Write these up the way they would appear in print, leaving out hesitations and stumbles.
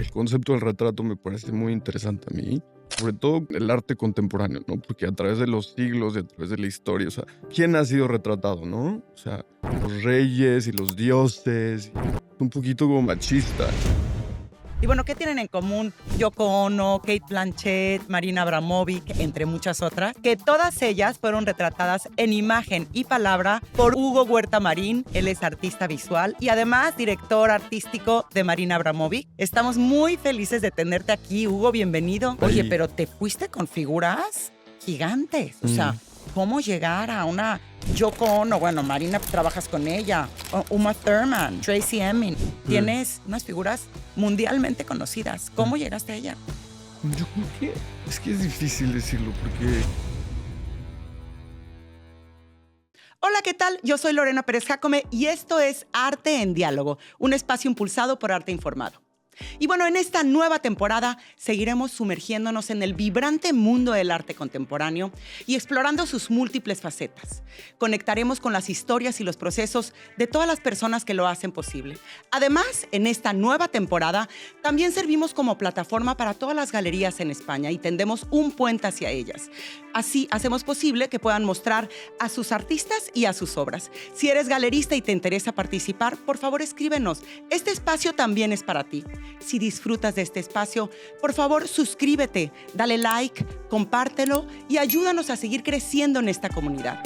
el concepto del retrato me parece muy interesante a mí, sobre todo el arte contemporáneo, ¿no? Porque a través de los siglos y a través de la historia, o sea, ¿quién ha sido retratado, no? O sea, los reyes y los dioses, un poquito como machista. Y bueno, ¿qué tienen en común Yoko Ono, Kate Blanchett, Marina Abramovic, entre muchas otras? Que todas ellas fueron retratadas en imagen y palabra por Hugo Huerta Marín. Él es artista visual y además director artístico de Marina Abramovic. Estamos muy felices de tenerte aquí, Hugo, bienvenido. Oye, Ahí. pero te fuiste con figuras gigantes, o sea, ¿cómo llegar a una Yoko Ono? Bueno, Marina, trabajas con ella, Uma Thurman, Tracy Emin. Tienes unas figuras mundialmente conocidas. ¿Cómo llegaste a ella? Yo creo que es difícil decirlo porque Hola, ¿qué tal? Yo soy Lorena Pérez Jácome y esto es Arte en Diálogo, un espacio impulsado por Arte Informado. Y bueno, en esta nueva temporada seguiremos sumergiéndonos en el vibrante mundo del arte contemporáneo y explorando sus múltiples facetas. Conectaremos con las historias y los procesos de todas las personas que lo hacen posible. Además, en esta nueva temporada también servimos como plataforma para todas las galerías en España y tendemos un puente hacia ellas. Así hacemos posible que puedan mostrar a sus artistas y a sus obras. Si eres galerista y te interesa participar, por favor escríbenos. Este espacio también es para ti. Si disfrutas de este espacio, por favor suscríbete, dale like, compártelo y ayúdanos a seguir creciendo en esta comunidad.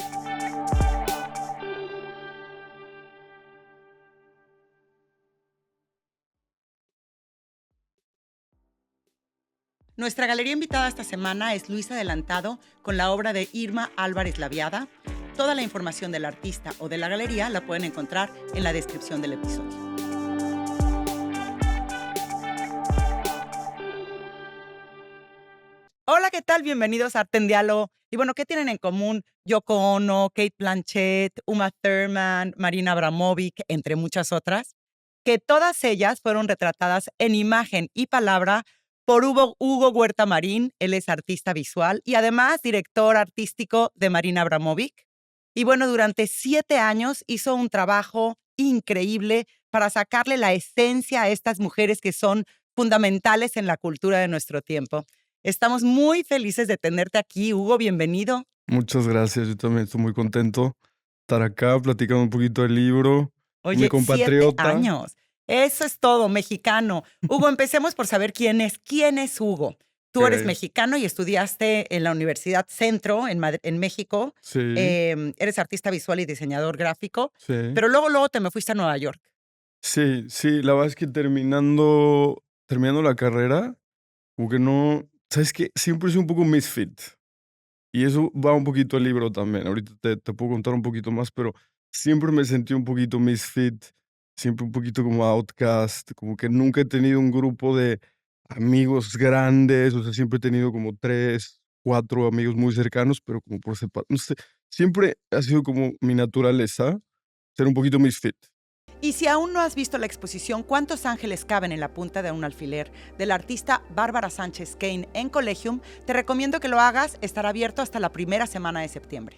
Nuestra galería invitada esta semana es Luis Adelantado con la obra de Irma Álvarez Laviada. Toda la información del artista o de la galería la pueden encontrar en la descripción del episodio. Hola, ¿qué tal? Bienvenidos a Arte en Diálogo. Y bueno, ¿qué tienen en común Yoko Ono, Kate Blanchett, Uma Thurman, Marina Abramovic, entre muchas otras? Que todas ellas fueron retratadas en imagen y palabra por Hugo Huerta Marín. Él es artista visual y además director artístico de Marina Abramovic. Y bueno, durante 7 años hizo un trabajo increíble para sacarle la esencia a estas mujeres que son fundamentales en la cultura de nuestro tiempo. Estamos muy felices de tenerte aquí, Hugo, bienvenido. muchas gracias, yo también estoy muy contento de estar acá platicando un poquito del libro con mi Oye, 7 compatriota. años. Eso es todo, mexicano. Hugo, empecemos por saber quién es. ¿Quién es Hugo? Tú eres Okey, mexicano y estudiaste en la Universidad Centro en México. sí, Eres artista visual y diseñador gráfico, sí. pero luego te me fuiste a Nueva York. Sí, sí, la verdad es que terminando la carrera, como que no, ¿sabes qué? Siempre soy un poco misfit, y eso va un poquito al libro también. Ahorita te puedo contar un poquito más, pero siempre me sentí un poquito misfit, siempre un poquito como outcast, como que nunca he tenido un grupo de amigos grandes, o sea, siempre he tenido como 3, 4 amigos muy cercanos, pero como por separado, no sé, siempre ha sido como mi naturaleza ser un poquito misfit. Y si aún no has visto la exposición ¿Cuántos ángeles caben en la punta de un alfiler? Del artista Bárbara Sánchez Kane en Collegium, te recomiendo que lo hagas. Estará abierto hasta la primera semana de septiembre.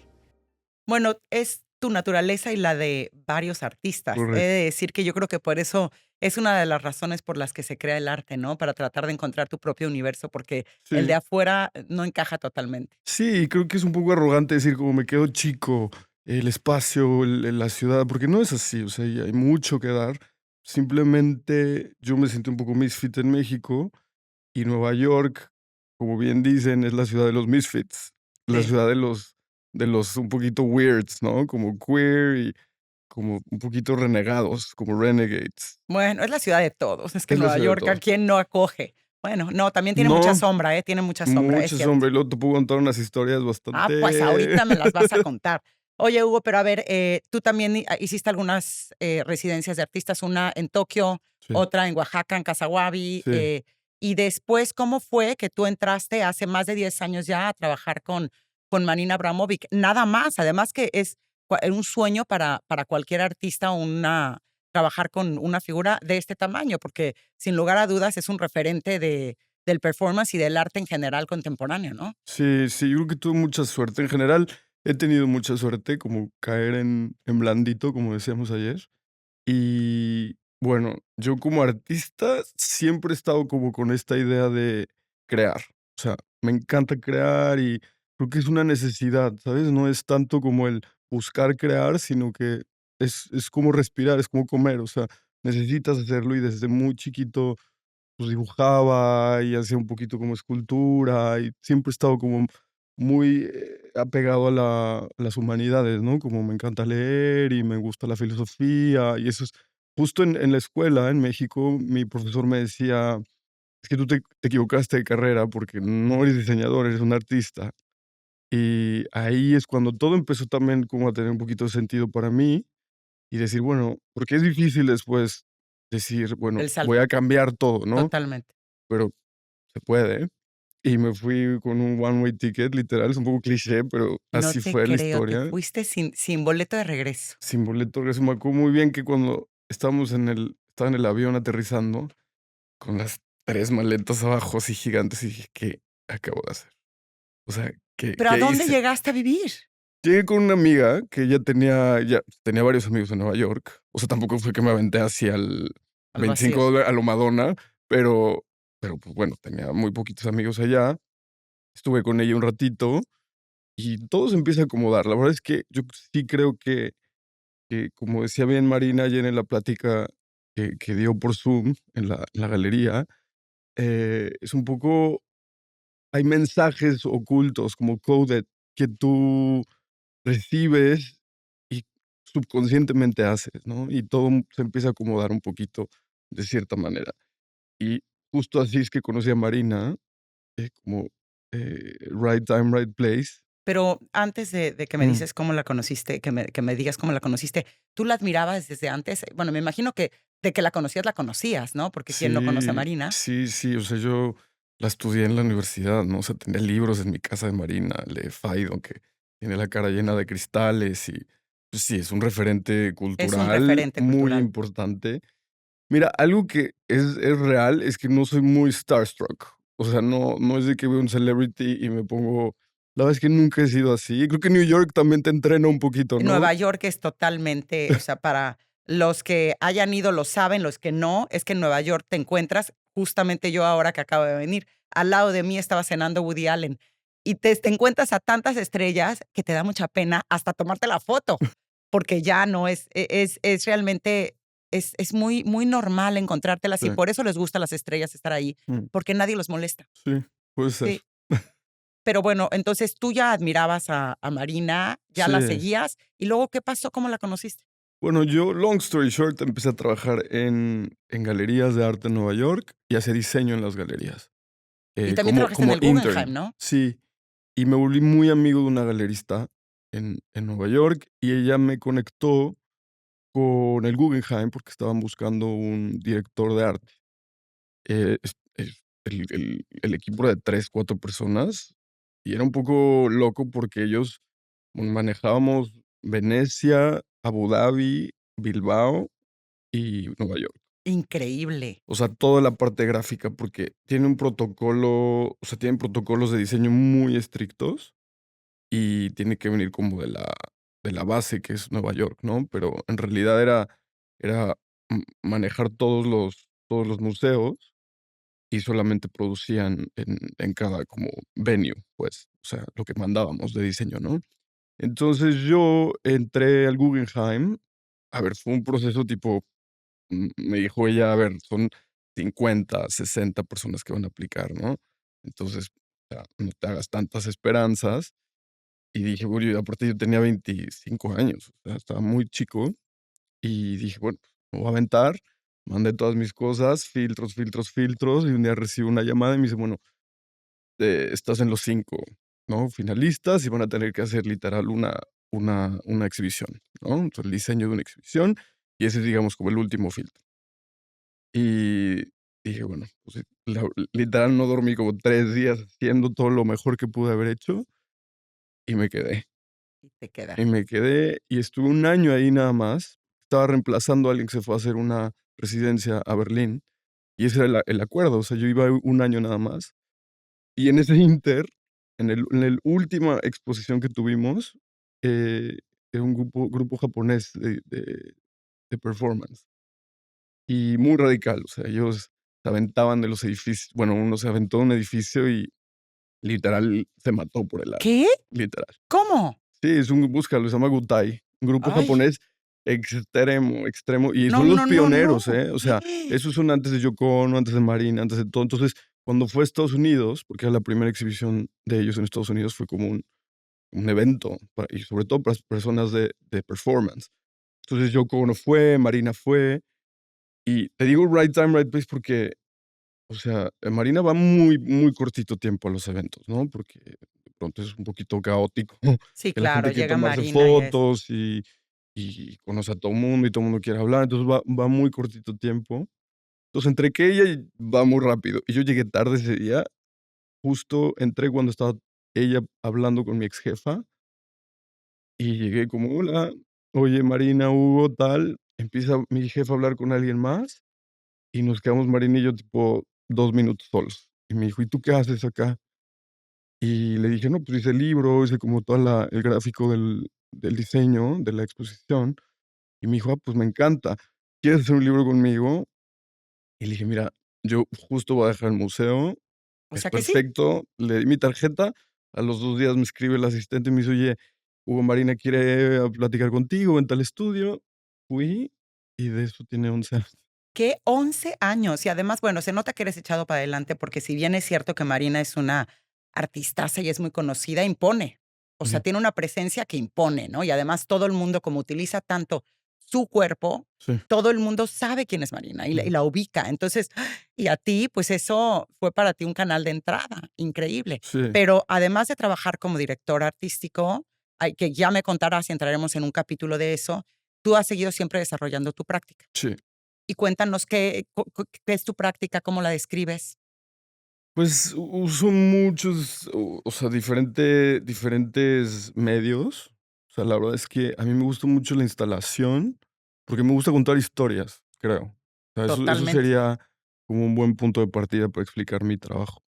Bueno, es tu naturaleza y la de varios artistas. He Correcto. de decir que yo creo que por eso es una de las razones por las que se crea el arte, ¿no? Para tratar de encontrar tu propio universo, porque el de Sí. afuera no encaja totalmente. Sí, creo que es un poco arrogante decir como me quedo chico, el espacio, la ciudad, porque no es así, o sea, y hay mucho que dar. Simplemente yo me sentí un poco misfit en México y Nueva York, como bien dicen, es la ciudad de los misfits, la Sí. ciudad de los un poquito weirds, ¿no? Como queer y como un poquito renegados, como renegades. Bueno, es la ciudad de todos. Es que Es la Nueva ciudad de York, ¿a todos. quién no acoge? Bueno, no, también tiene mucha No, sombra, ¿eh? Tiene mucha sombra, es muchos cierto. hombres, luego te puedo contar unas historias Pues bastante. ahorita me las vas a contar. Oye, Hugo, pero a ver, tú también hiciste algunas residencias de artistas, una en Tokio, Sí, otra en Oaxaca, en Casaguabi, sí. y después, ¿cómo fue que tú entraste hace más de 10 años ya a trabajar con Marina Abramovic? Nada más, además que es un sueño para cualquier artista trabajar con una figura de este tamaño, porque sin lugar a dudas es un referente del performance y del arte en general contemporáneo, ¿no? Sí, sí, yo creo que tuve mucha suerte. En general, he tenido mucha suerte, como caer en blandito, como decíamos ayer. Y Bueno, yo como artista siempre he estado como con esta idea de crear. O sea, me encanta crear y creo que es una necesidad, ¿sabes? No es tanto como el buscar crear, sino que es como respirar, es como comer. O sea, necesitas hacerlo y desde muy chiquito pues dibujaba y hacía un poquito como escultura y siempre he estado como muy apegado a las humanidades, ¿no? Como me encanta leer y me gusta la filosofía y eso es justo en la escuela en México, mi profesor me decía, es que tú te equivocaste de carrera porque no eres diseñador, eres un artista. Y ahí es cuando todo empezó también como a tener un poquito de sentido para mí y decir, bueno, porque es difícil después decir, bueno, El voy salto, a cambiar todo, ¿no? totalmente. Pero se puede. Y me fui con un one way ticket, literal, es un poco cliché, pero No así te fue la creo, te historia. fuiste sin boleto de regreso. Sin boleto, eso me acuerdo muy bien que cuando estábamos estaba en el avión aterrizando, con las 3 maletas abajo así gigantes, y dije: "¿Qué acabo de hacer?". O sea, ¿qué ¿Pero a qué dónde hice? llegaste a vivir? Llegué con una amiga que ya tenía varios amigos en Nueva York. O sea, tampoco fue que me aventé hacia el Al vacío. $25 a lo Madonna, pero, pues, bueno, tenía muy poquitos amigos allá. Estuve con ella un ratito y todo se empieza a acomodar. La verdad es que yo sí creo que, como decía bien Marina ayer en la plática que dio por Zoom en la galería, es un poco hay mensajes ocultos, como coded, que tú recibes y subconscientemente haces, ¿no? Y todo se empieza a acomodar un poquito de cierta manera. Y justo así es que conocí a Marina, como, right time, right place. Pero antes de que me Mm. dices cómo la conociste, que me digas cómo la conociste, ¿tú la admirabas desde antes? Bueno, me imagino que de que la conocías, ¿no? Porque quién no conoce a Sí, Marina. sí, sí, o sea, yo la estudié en la universidad, ¿no? O sea, tenía libros en mi casa de Marina, de Faidon, que tiene la cara llena de cristales y, pues sí, es un referente Es un cultural referente muy cultural. importante. Mira, algo que es real es que no soy muy starstruck. O sea, no es de que veo un celebrity y me pongo la verdad es que nunca he sido así. Creo que New York también te entrena un poquito, ¿no? Nueva York es totalmente, o sea, para los que hayan ido lo saben, los que no, es que en Nueva York te encuentras, justamente yo ahora que acabo de venir, al lado de mí estaba cenando Woody Allen y te encuentras a tantas estrellas que te da mucha pena hasta tomarte la foto, porque ya no es realmente, es muy, muy normal encontrártelas y Sí, por eso les gusta a las estrellas estar ahí, mm, porque nadie los molesta. sí, puede ser. Sí. Pero bueno, entonces tú ya admirabas a Marina, ya la Sí. seguías, ¿y luego qué pasó? ¿Cómo la conociste? Bueno, yo, long story short, empecé a trabajar en galerías de arte en Nueva York y hacía diseño en las galerías, Y también como trabajaste en como el Guggenheim, intern. ¿no? Sí, y me volví muy amigo de una galerista en Nueva York, y ella me conectó con el Guggenheim, porque estaban buscando un director de arte. El equipo era de 3 4 personas, y era un poco loco porque ellos manejábamos Venecia, Abu Dhabi, Bilbao y Nueva York. Increíble. O sea, toda la parte gráfica, porque tiene un protocolo, o sea, tienen protocolos de diseño muy estrictos y tiene que venir como de la base que es Nueva York, ¿no? Pero en realidad era manejar todos los museos y solamente producían en cada como venue, pues, o sea, lo que mandábamos de diseño, ¿no? Entonces yo entré al Guggenheim, a ver, fue un proceso tipo me dijo ella: "A ver, son 50, 60 personas que van a aplicar, ¿no? Entonces, o sea, no te hagas tantas esperanzas". Y dije: "Bueno", y aparte yo tenía 25 años, o sea, estaba muy chico, y dije: "Bueno, pues, me voy a aventar". Mandé todas mis cosas, filtros, filtros, filtros, y un día recibo una llamada y me dice: "Bueno, estás en los 5, ¿no? Finalistas y van a tener que hacer literal una exhibición, ¿no? O sea, el diseño de una exhibición, y ese es, digamos, como el último filtro". Y dije: "Bueno, pues sí", literal no dormí como 3 días haciendo todo lo mejor que pude haber hecho, y me quedé. Y te Y quedaste. me quedé, y estuve un año ahí nada más. Estaba reemplazando a alguien que se fue a hacer una residencia a Berlín, y ese era el acuerdo, o sea, yo iba un año nada más. Y en ese inter, en el última exposición que tuvimos, era un grupo japonés de performance. y muy radical. O sea, ellos se aventaban de los edificios. Bueno, uno se aventó de un edificio y literal se mató por el arte, ¿Qué? literal. ¿Cómo? Sí, es un búscalo, se llama Gutai, un grupo Ay, japonés extremo, extremo, y no, son los no, no, pioneros, no. ¿eh? O sea, esos son antes de Yoko Ono, antes de Marina, antes de todo. Entonces, cuando fue a Estados Unidos, porque era la primera exhibición de ellos en Estados Unidos, fue como un evento, y sobre todo para las personas de performance. Entonces, Yoko Ono fue, Marina fue, y te digo right time, right place porque, o sea, Marina va muy, muy cortito tiempo a los eventos, ¿no? Porque de pronto es un poquito caótico, Sí, que la claro, gente quiere llega tomarse Marina y es. fotos y conoce a todo mundo y todo el mundo quiere hablar, entonces va muy cortito tiempo. Entonces, entre que ella va muy rápido y yo llegué tarde ese día, justo entré cuando estaba ella hablando con mi ex jefa y llegué como: "Hola, oye, Marina, Hugo, tal". Empieza mi jefa a hablar con alguien más y nos quedamos Marina y yo tipo 2 minutos solos. Y me dijo: "¿Y tú qué haces acá?". Y le dije: "No, pues hice el libro, hice como toda el gráfico del diseño de la exposición". Y me dijo: "Ah, pues me encanta, ¿quieres hacer un libro conmigo?". Y le dije: "Mira, yo justo voy a dejar el museo, O es sea que sí. perfecto". Le di mi tarjeta, a los 2 días me escribe el asistente y me dice: "Oye, Hugo Marina quiere platicar contigo en tal estudio". Fui y de eso tiene 11 años. ¿Qué? 11 años. Y además, bueno, se nota que eres echado para adelante, porque si bien es cierto que Marina es una artistaza y es muy conocida, impone. O sea, Ujú. tiene una presencia que impone, ¿no? Y además todo el mundo, como utiliza tanto su cuerpo, Sí, todo el mundo sabe quién es Marina y ujú. la ubica. Entonces, y a ti, pues eso fue para ti un canal de entrada increíble. Sí, Pero además de trabajar como director artístico, que ya me contarás y entraremos en un capítulo de eso, tú has seguido siempre desarrollando tu práctica. sí. Y cuéntanos qué es tu práctica, ¿cómo la describes? Pues, uso muchos, o sea, diferentes medios. O sea, la verdad es que a mí me gusta mucho la instalación, porque me gusta contar historias, creo. O sea, eso Totalmente. sería como un buen punto de partida para explicar mi trabajo.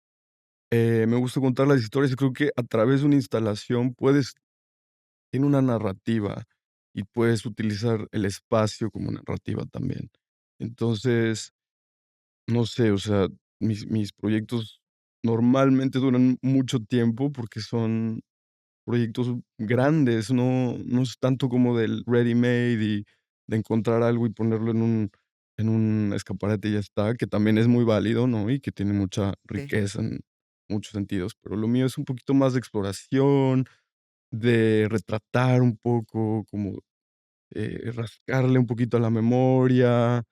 Me gusta contar las historias y creo que a través de una instalación tiene una narrativa y puedes utilizar el espacio como narrativa también. Entonces, no sé, o sea, mis proyectos normalmente duran mucho tiempo porque son proyectos grandes, no es tanto como del ready made y de encontrar algo y ponerlo en un escaparate y ya está, que también es muy válido, ¿no? Y que tiene mucha Sí. riqueza en muchos sentidos, pero lo mío es un poquito más de exploración, de retratar un poco, como, rascarle un poquito a la memoria,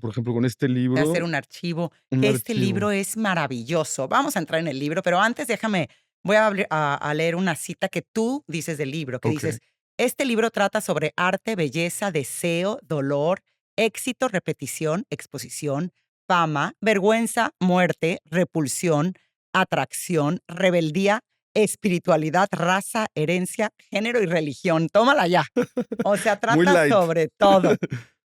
por ejemplo, con este De hacer libro, un archivo, un que este archivo. libro es maravilloso. Vamos a entrar en el libro, pero antes déjame, voy a leer una cita que tú dices del libro, que Okey. dices: "Este libro trata sobre arte, belleza, deseo, dolor, éxito, repetición, exposición, fama, vergüenza, muerte, repulsión, atracción, rebeldía, espiritualidad, raza, herencia, género y religión". Tómala ya. O sea, Muy trata light. sobre todo.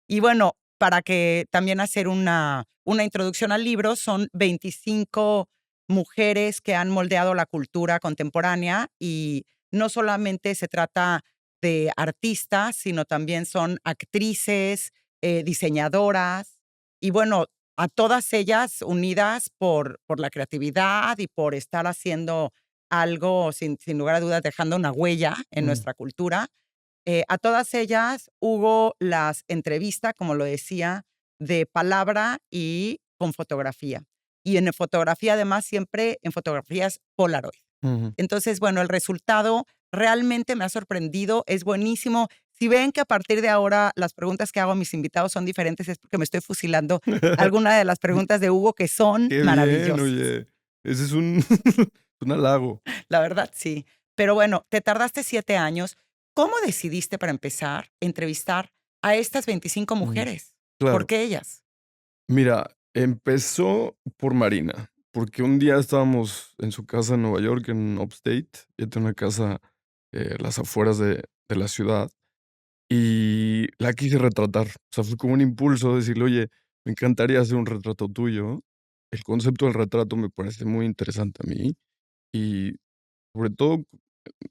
Y bueno, para que también hacer una introducción al libro, son 25 mujeres que han moldeado la cultura contemporánea y no solamente se trata de artistas, sino también son actrices, diseñadoras y bueno, a todas ellas unidas por la creatividad y por estar haciendo algo sin lugar a dudas, dejando una huella en Mm, nuestra cultura. A todas ellas, Hugo las entrevista, como lo decía, de palabra y con fotografía. Y en fotografía, además, siempre en fotografías Polaroid. ujú. Entonces, bueno, el resultado realmente me ha sorprendido, es buenísimo. Si ven que a partir de ahora las preguntas que hago a mis invitados son diferentes, es porque me estoy fusilando alguna de las preguntas de Hugo que son Qué bien, maravillosas. oye. Ese es un un halago. La verdad, sí. Pero bueno, te tardaste 7 años. ¿Cómo decidiste, para empezar, entrevistar a estas 25 Mm, mujeres? ¿Por claro. qué ellas? Mira, empezó por Marina, porque un día estábamos en su casa en Nueva York, en Upstate. Ella tiene una casa, a las afueras de la ciudad, y la quise retratar. O sea, fue como un impulso de decirle: "Oye, me encantaría hacer un retrato tuyo". El concepto del retrato me parece muy interesante a mí, y sobre todo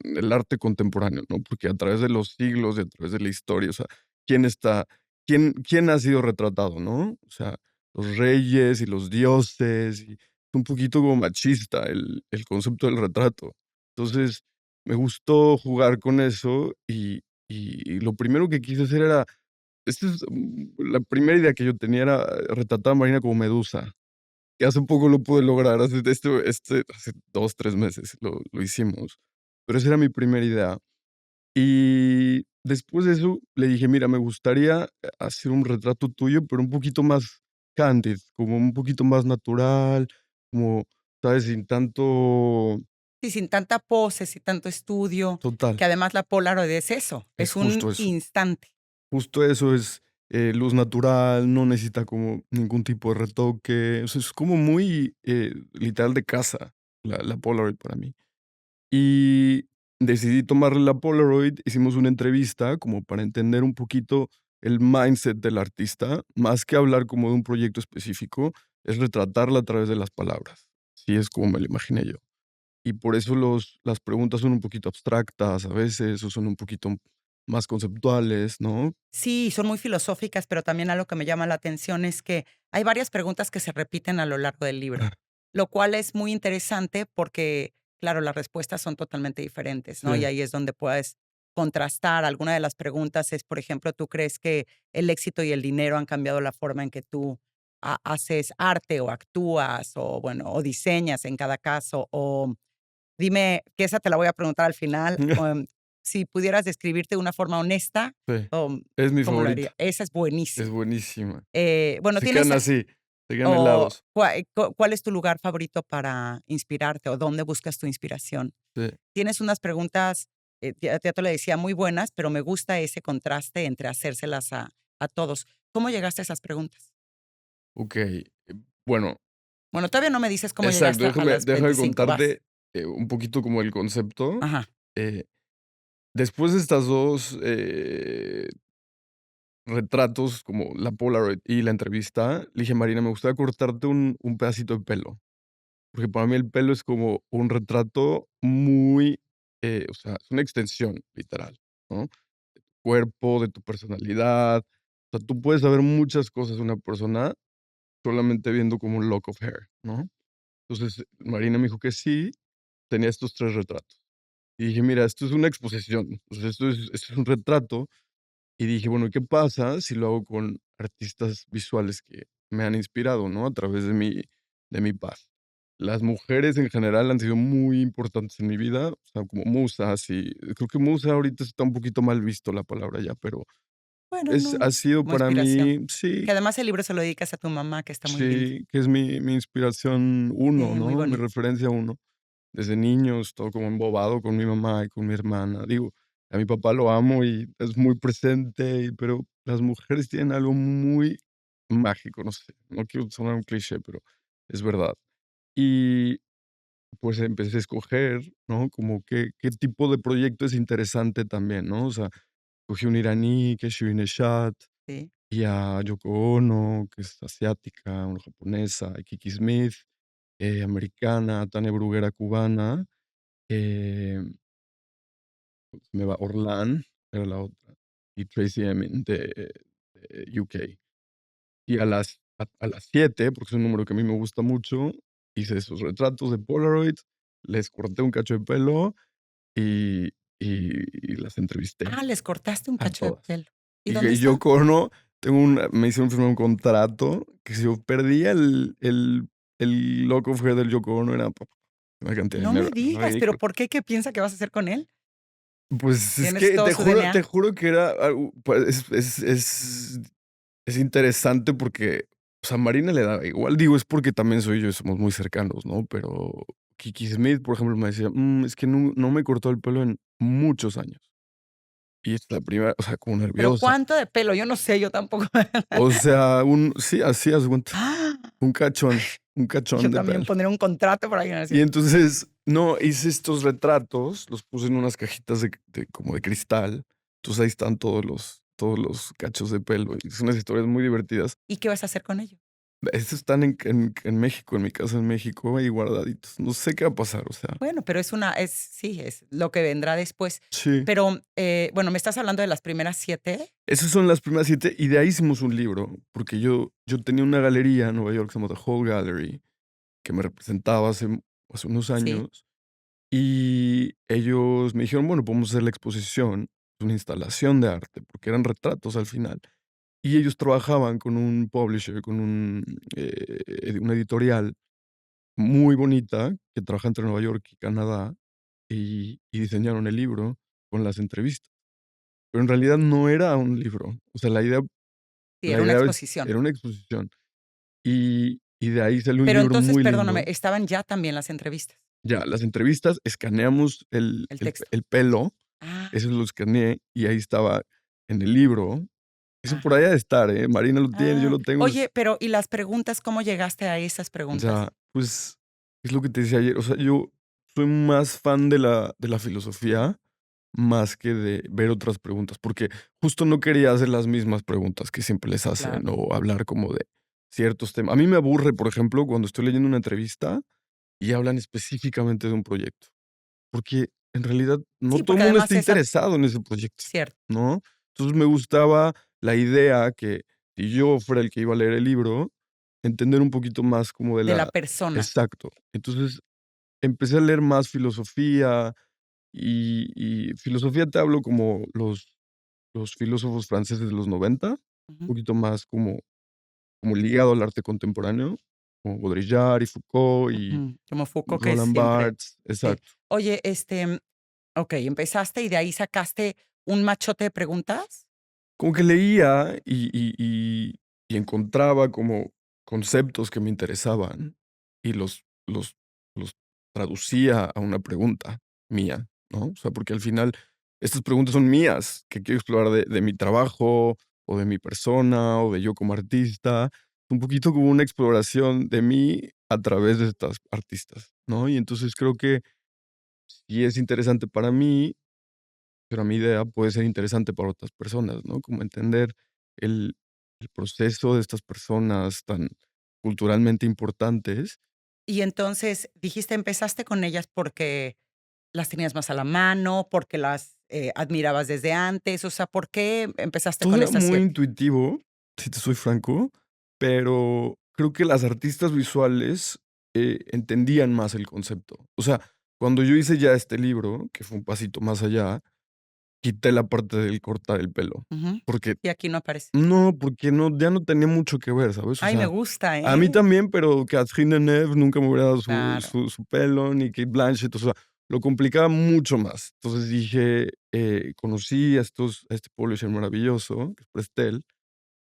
el arte contemporáneo, ¿no? Porque a través de los siglos y a través de la historia, o sea, ¿quién está? quién ha sido retratado, ¿no? O sea, los reyes y los dioses, y un poquito como machista el concepto del retrato. Entonces, me gustó jugar con eso y lo primero que quise hacer era, la primera idea que yo tenía era retratar a Marina como Medusa, que hace poco lo pude lograr, hace 2, 3 meses lo hicimos, pero esa era mi primera idea. Y después de eso le dije: "Mira, me gustaría hacer un retrato tuyo, pero un poquito más candid, como un poquito más natural, como, ¿sabes? Sin tanto". Sí, sin tanta pose, sin tanto estudio, Total, que además la Polaroid es eso, es es un justo eso. instante. Justo eso es, luz natural, no necesita como ningún tipo de retoque, o sea, es como muy, literal de casa, la Polaroid para mí. Y decidí tomarle la Polaroid, hicimos una entrevista como para entender un poquito el mindset del artista, más que hablar como de un proyecto específico, es retratarla a través de las palabras. Sí, es como me lo imaginé yo. Y por eso las preguntas son un poquito abstractas a veces, o son un poquito más conceptuales, ¿no? Sí, son muy filosóficas, pero también algo que me llama la atención es que hay varias preguntas que se repiten a lo largo del libro, lo cual es muy interesante porque, claro, las respuestas son totalmente diferentes, ¿no? Y Sí. ahí es donde puedes contrastar. Alguna de las preguntas es, por ejemplo, ¿tú crees que el éxito y el dinero han cambiado la forma en que tú haces arte o actúas o, bueno, o diseñas en cada caso? O dime, que esa te la voy a preguntar al final, si pudieras describirte de una forma honesta, Sí, um, es mi ¿cómo lo haría? favorita, Esa es es buenísima. buenísima. Bueno, Se quedan tienes así, se quedan o helados. ¿cuál es tu lugar favorito para inspirarte o dónde buscas tu inspiración? Sí, Tienes unas preguntas, ya te lo decía, muy buenas, pero me gusta ese contraste entre hacérselas a todos. ¿Cómo llegaste a esas preguntas? okey. Bueno, Bueno, todavía no me dices cómo exacto, llegaste a las déjame 25, vas. contarte, un poquito como el concepto. Ajá. Eh, Después de estas 2 retratos, como la Polaroid y la entrevista, le dije: "Marina, me gustaría cortarte un pedacito de pelo", porque para mí el pelo es como un retrato muy, o sea, es una extensión literal, ¿no? Cuerpo, de tu personalidad. O sea, tú puedes saber muchas cosas de una persona solamente viendo como un lock of hair, ¿no? Entonces, Marina me dijo que sí, tenía estos 3 retratos. Y dije: "Mira, esto es una exposición, o sea, esto es un retrato". Y dije: "Bueno, ¿qué pasa si lo hago con artistas visuales que me han inspirado, no? A través de mi paz". Las mujeres en general han sido muy importantes en mi vida, o sea, como musas, y creo que musa ahorita está un poquito mal visto la palabra ya, pero Bueno, no, ha sido como para inspiración. mí sí, Que además el libro se lo dedicas a tu mamá, que está muy lindo. sí, que es mi inspiración uno, Sí, muy ¿no? Mi bonito. referencia uno. Desde niños, todo como embobado con mi mamá y con mi hermana. Digo, a mi papá lo amo y es muy presente, pero las mujeres tienen algo muy mágico, no sé, no quiero sonar un cliché, pero es verdad. Y pues empecé a escoger, ¿no? Como qué tipo de proyecto es interesante también, ¿no? O sea, cogí un iraní, que es Shirin Eshat, Sí. y a Yoko Ono, que es asiática, una japonesa, y Kiki Smith, americana, Tania Bruguera, cubana, em, se me va Orlan, era la otra, y Tracy Emin de UK. Y a las 7, porque es un número que a mí me gusta mucho, hice esos retratos de Polaroid, les corté un cacho de pelo y y las entrevisté Les cortaste un a cacho de todas. pelo. ¿Y Y dónde que está? Yoko Ono, me hicieron firmar un contrato que si yo perdía el lock of hair del Yoko Ono era una cantidad de No dinero me digas, ¿pero ridícula. por qué? ¿Qué piensa que vas a hacer con él? Pues, es Tienes que todo te su juro te DNA. juro que era algo pues, es interesante porque, o sea, a Marina le da igual, digo, es porque también soy yo y somos muy cercanos, ¿no? Pero Kiki Smith, por ejemplo, me decía: es que no me cortó el pelo en muchos años". Y es la primera, o sea, como ¿Pero nerviosa. cuánto de pelo? Yo no sé, yo tampoco. O sea, sí, así haz de cuenta, ¡Ah! un Yo cachón de también pelo. pondré un contrato por ahí, ¿no es Y cierto? entonces, no, hice estos retratos, los puse en unas cajitas como de cristal. Entonces, ahí están todos los cachos de pelo, y son unas historias muy divertidas. ¿Y qué vas a hacer con ello? Estos están en México, en mi casa en México, ahí guardaditos. No sé qué va a pasar, o sea, Bueno, pero sí, es lo que vendrá después. sí. Pero, bueno, ¿me estás hablando de las primeras 7? Esas son las primeras 7 y de ahí hicimos un libro, porque yo tenía una galería en Nueva York que se llama The Whole Gallery, que me representaba hace unos Sí. años, y ellos me dijeron: "Bueno, podemos hacer la exposición, una instalación de arte", porque eran retratos al final. Y ellos trabajaban con un publisher, con una editorial muy bonita que trabaja entre Nueva York y Canadá, y diseñaron el libro con las entrevistas. Pero en realidad no era un libro, o sea, Sí, la era una idea exposición. era una exposición, y de ahí salió un Pero libro entonces, muy perdóname, lindo. estaban ya también las entrevistas, Ya, las entrevistas, escaneamos el el el texto. el pelo, Ah, eso lo escaneé, y ahí estaba en el libro. Eso por ajá. allá ha de estar, ¿eh? Marina lo tiene, yo Ah, lo tengo. oye, pero, ¿y las preguntas? ¿Cómo llegaste a esas O preguntas? sea, pues, es lo que te decía ayer, o sea, yo soy más fan de la filosofía, más que de ver otras preguntas, porque justo no quería hacer las mismas preguntas que siempre les hacen, Claro. o hablar como de ciertos temas. A mí me aburre, por ejemplo, cuando estoy leyendo una entrevista y hablan específicamente de un proyecto, porque en realidad no Sí, todo el porque mundo además está interesado en ese proyecto, cierto, ¿no? Entonces, me gustaba la idea que si yo fuera el que iba a leer el libro, entender un poquito más como de de la la persona. exacto. Entonces, empecé a leer más filosofía, y filosofía te hablo como los filósofos franceses de los 90, un Ujú, poquito más como ligado al arte contemporáneo, como Baudrillard y Foucault y ujú. Como Foucault que Roland siempre Barthes, sí. exacto. Oye, okey, empezaste y de ahí sacaste un machote de preguntas. Como que leía y encontraba como conceptos que me interesaban y los traducía a una pregunta mía, ¿no? O sea, porque al final estas preguntas son mías, que quiero explorar de mi trabajo, o de mi persona, o de yo como artista. Un poquito como una exploración de mí a través de estas artistas, ¿no? Y entonces creo que sí es interesante para mí, pero mi idea puede ser interesante para otras personas, ¿no? Como entender el el proceso de estas personas tan culturalmente importantes. Y entonces dijiste, empezaste con ellas porque las tenías más a la mano, porque las, admirabas desde antes, o sea, ¿por qué empezaste Todo con era estas muy 7? intuitivo, si te soy franco, pero creo que las artistas visuales, entendían más el concepto. O sea, cuando yo hice ya este libro, que fue un pasito más allá, quité la parte del cortar el pelo, Ujú. porque Y aquí no aparece. no, porque no, ya no tenía mucho que ver, ¿sabes? O Ay, me sea, gusta, a mí ¿eh? también, pero Catherine Deneuve nunca me hubiera dado su Claro, su su pelo, ni Kate Blanchett, o sea, lo complicaba mucho más. Entonces dije, conocí a este publisher maravilloso, que es Prestel,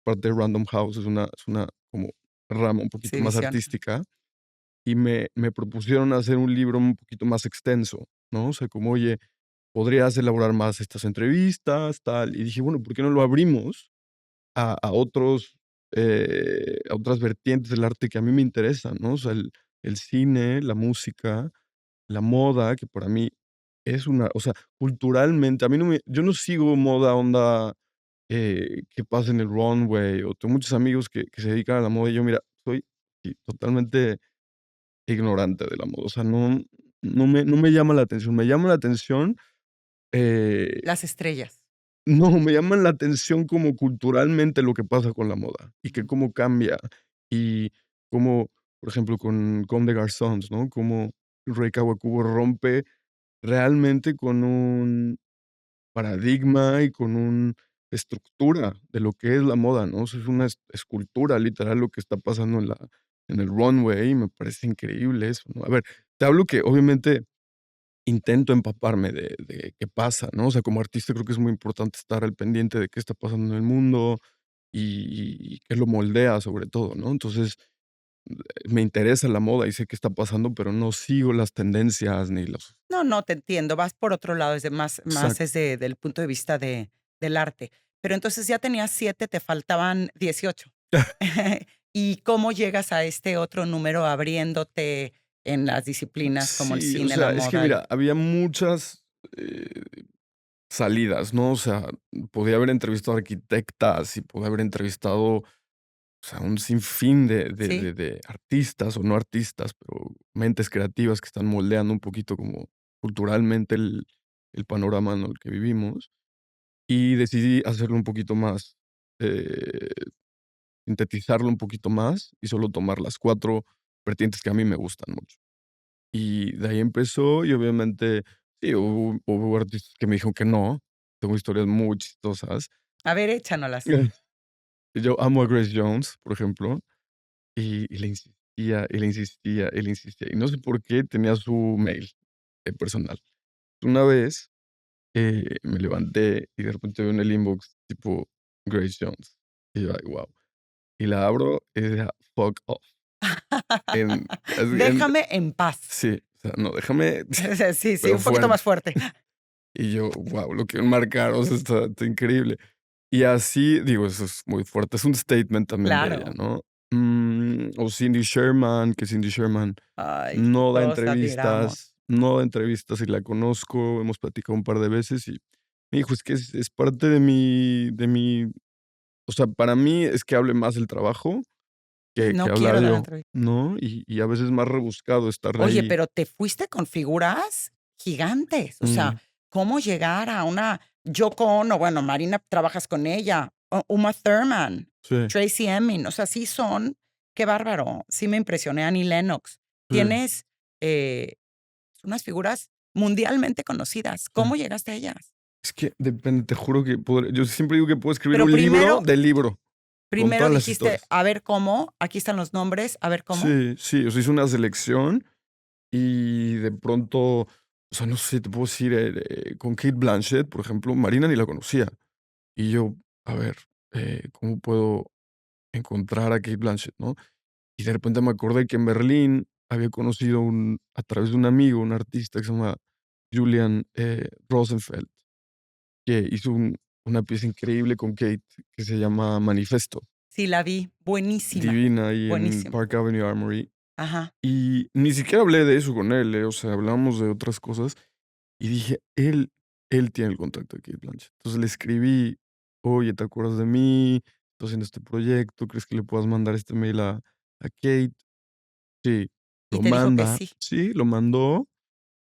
parte de Random House, es una como rama un poquito sí, más visión. artística, y me propusieron hacer un libro un poquito más extenso, ¿no? O sea, como, oye, podrías elaborar más estas entrevistas, tal, y dije: "Bueno, ¿por qué no lo abrimos a otras vertientes del arte que a mí me interesan, ¿no? O sea, el cine, la música, la moda, que para mí es una o sea, culturalmente, a mí no me yo no sigo moda onda, que pasa en el runway, o tengo muchos amigos que se dedican a la moda, y yo, mira, soy sí, totalmente ignorante de la moda, o sea, no me llama la atención. Me llama la atención, eh Las estrellas. no, me llaman la atención como culturalmente lo que pasa con la moda, y que Ujú. cómo cambia, y cómo, por ejemplo, con Comme des Garçons, ¿no? Cómo Rey Kawakubo rompe realmente con un paradigma y con una estructura de lo que es la moda, ¿no? O sea, es una escultura literal lo que está pasando en el runway, y me parece increíble eso, ¿no? A ver, te hablo que obviamente intento empaparme de qué pasa, ¿no? O sea, como artista creo que es muy importante estar al pendiente de qué está pasando en el mundo y qué lo moldea sobre todo, ¿no? Entonces, me interesa la moda y sé qué está pasando, pero no sigo las tendencias ni los No, no, te entiendo, vas por otro lado, es de más exacto. es del punto de vista del arte. Pero entonces ya tenías 7, te faltaban 18. ¿Y cómo llegas a este otro número abriéndote en las disciplinas como el Sí, o cine, la sea, es que moda mira, y había muchas, salidas, ¿no? O sea, podía haber entrevistado arquitectas y podía haber entrevistado o sea, un sinfín Sí. de artistas, o no artistas, pero mentes creativas que están moldeando un poquito como culturalmente el panorama en el que vivimos, y decidí hacerlo un poquito más, eh, sintetizarlo un poquito más, y solo tomar las 4 vertientes que a mí me gustan mucho. Y de ahí empezó, y obviamente, sí, hubo artistas que me dijeron que no. Tengo historias muy chistosas. A ver, échanolas. Yo amo a Grace Jones, por ejemplo, y le insistía, y le insistía, y le insistía, y no sé por qué tenía su mail, personal. Una vez, me levanté y de repente veo en el inbox tipo Grace Jones, y yo: "Ay, guau". Y la abro y decía: "Fuck off". En así en Déjame en paz. sí, o sea, no, déjame Sí, sí, pero un poquito fuerte. más fuerte. Y yo: "Guau, lo quiero enmarcar, o sea, está increíble". Y así, digo, eso es muy fuerte, es un statement también de ella, Claro. ¿no? O Cindy Sherman, que Cindy Sherman Ay, todos la admiramos. no da entrevistas y la conozco, hemos platicado un par de veces y me dijo: "Es que es parte de mi o sea, para mí es que hable más el trabajo que No hablar quiero dar yo", entrevistas. ¿no? Y a veces es más rebuscado estar Oye, ahí. pero te fuiste con figuras gigantes. O sea, Mm, ¿cómo llegar a una Yoko Ono? Bueno, Marina, trabajas con ella, Uma Thurman, sí, Tracy Emin, o sea, sí son qué bárbaro. Sí me impresioné, Annie Lennox. sí, Tienes, eh, unas figuras mundialmente conocidas. sí. ¿Cómo llegaste a ellas? Es que depende, te juro que yo siempre digo que puedo escribir Pero un libro primero del libro, con primero todas las dijiste: historias. "A ver cómo, aquí están los nombres, a ver cómo". Sí, sí, o sea, hice una selección y de pronto, o sea, no sé, te puedo decir, con Kate Blanchett, por ejemplo, Marina ni la conocía. Y yo, a ver, ¿cómo puedo encontrar a Kate Blanchett, no? Y de repente me acordé que en Berlín había conocido a través de un amigo, un artista que se llama Julian Rosenfeld, que hizo una pieza increíble con Kate que se llama Manifesto, Sí, la vi, buenísima, divina, ahí en buenísima. Park Avenue Armory. Ajá. Y ni siquiera hablé de eso con él, o sea, hablamos de otras cosas y dije: "Él tiene el contacto de Cate Blanchett". Entonces le escribí: "Oye, ¿te acuerdas de mí? Estoy haciendo este proyecto, ¿crees que le puedas mandar este mail a Kate?". Sí, Y lo te dijo que manda. sí. Sí, lo mandó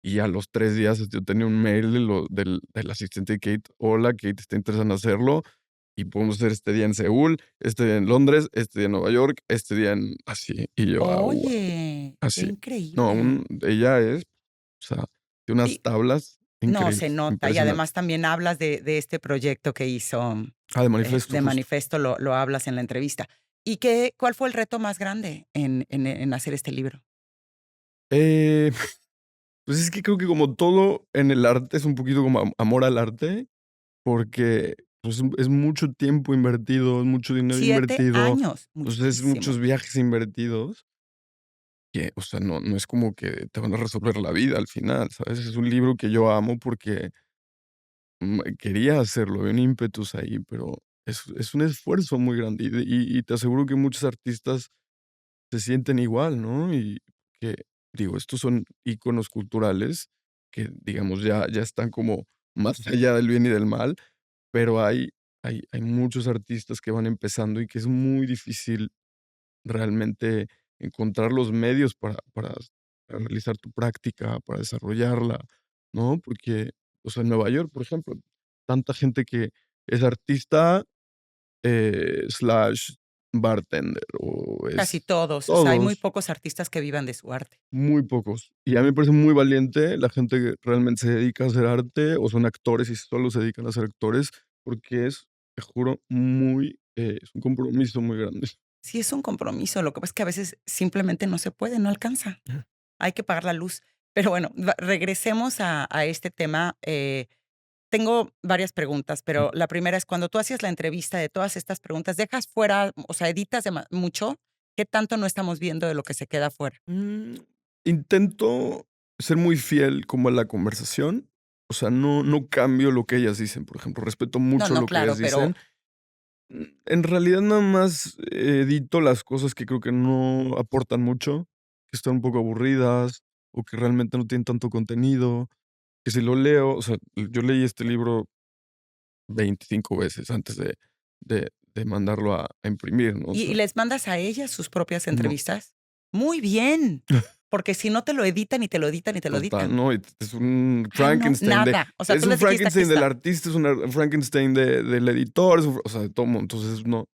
y a los 3 días, yo tenía un mail del asistente de Kate: "Hola, Kate está interesada en hacerlo y podemos hacer este día en Seúl, este día en Londres, este día en Nueva York, este día en", así. Y yo: "Ah, guau". Oye, qué Así. No, increíble. ella es, o sea, de unas Sí, tablas no, se increíbles, nota, y además impresionantes. también hablas de este proyecto que hizo, De Manifesto, de justo. Manifesto, lo hablas en la entrevista. ¿Y cuál fue el reto más grande en hacer este libro? Eh, pues, es que creo que como todo en el arte es un poquito como amor al arte, porque, pues, es mucho tiempo invertido, es mucho dinero 7 invertido, años, o sea, es muchos muchísimo. viajes invertidos que, o sea, no es como que te van a resolver la vida al final, ¿sabes? Es un libro que yo amo porque quería hacerlo, había un ímpetus ahí, pero es un esfuerzo muy grande, y te aseguro que muchos artistas se sienten igual, ¿no? Y que, digo, estos son íconos culturales que, digamos, ya están como más allá del bien y del mal, pero hay muchos artistas que van empezando y que es muy difícil realmente encontrar los medios para realizar tu práctica, para desarrollarla, ¿no? Porque, o sea, en Nueva York, por ejemplo, tanta gente que es artista, slash bartender, o Casi es todos, o sea, hay muy todos, pocos artistas que vivan de su arte. muy pocos. Y a mí me parece muy valiente la gente que realmente se dedica a hacer arte, o son actores y solo se dedican a ser actores, porque te juro, es un compromiso muy grande. Sí, es un compromiso, lo que pasa es que a veces simplemente no se puede, no alcanza. Hay que pagar la luz. Pero bueno, regresemos a este tema. Tengo varias preguntas, pero la primera es cuando tú hacías la entrevista de todas estas preguntas, ¿dejas fuera, o sea, editas mucho? ¿Qué tanto no estamos viendo de lo que se queda fuera? Mm, Intento ser muy fiel como a la conversación, o sea, no cambio lo que ellas dicen, por ejemplo, respeto No, mucho no, lo que ellas claro, dicen. pero En realidad nada más edito las cosas que creo que no aportan mucho, que están un poco aburridas o que realmente no tienen tanto contenido, que si lo leo, o sea, yo leí este libro 25 veces antes de mandarlo a imprimir, ¿no? O ¿Y sea, les mandas a ellas sus propias no, entrevistas? Muy bien, porque si no te lo editan, y te lo editan, y te lo total, editan. no, es un Ah, no, Frankenstein nada. O sea, tú es un les dijiste: "Aquí Frankenstein del está". artista, es un Frankenstein del editor, o sea, de todo mundo. Entonces, no,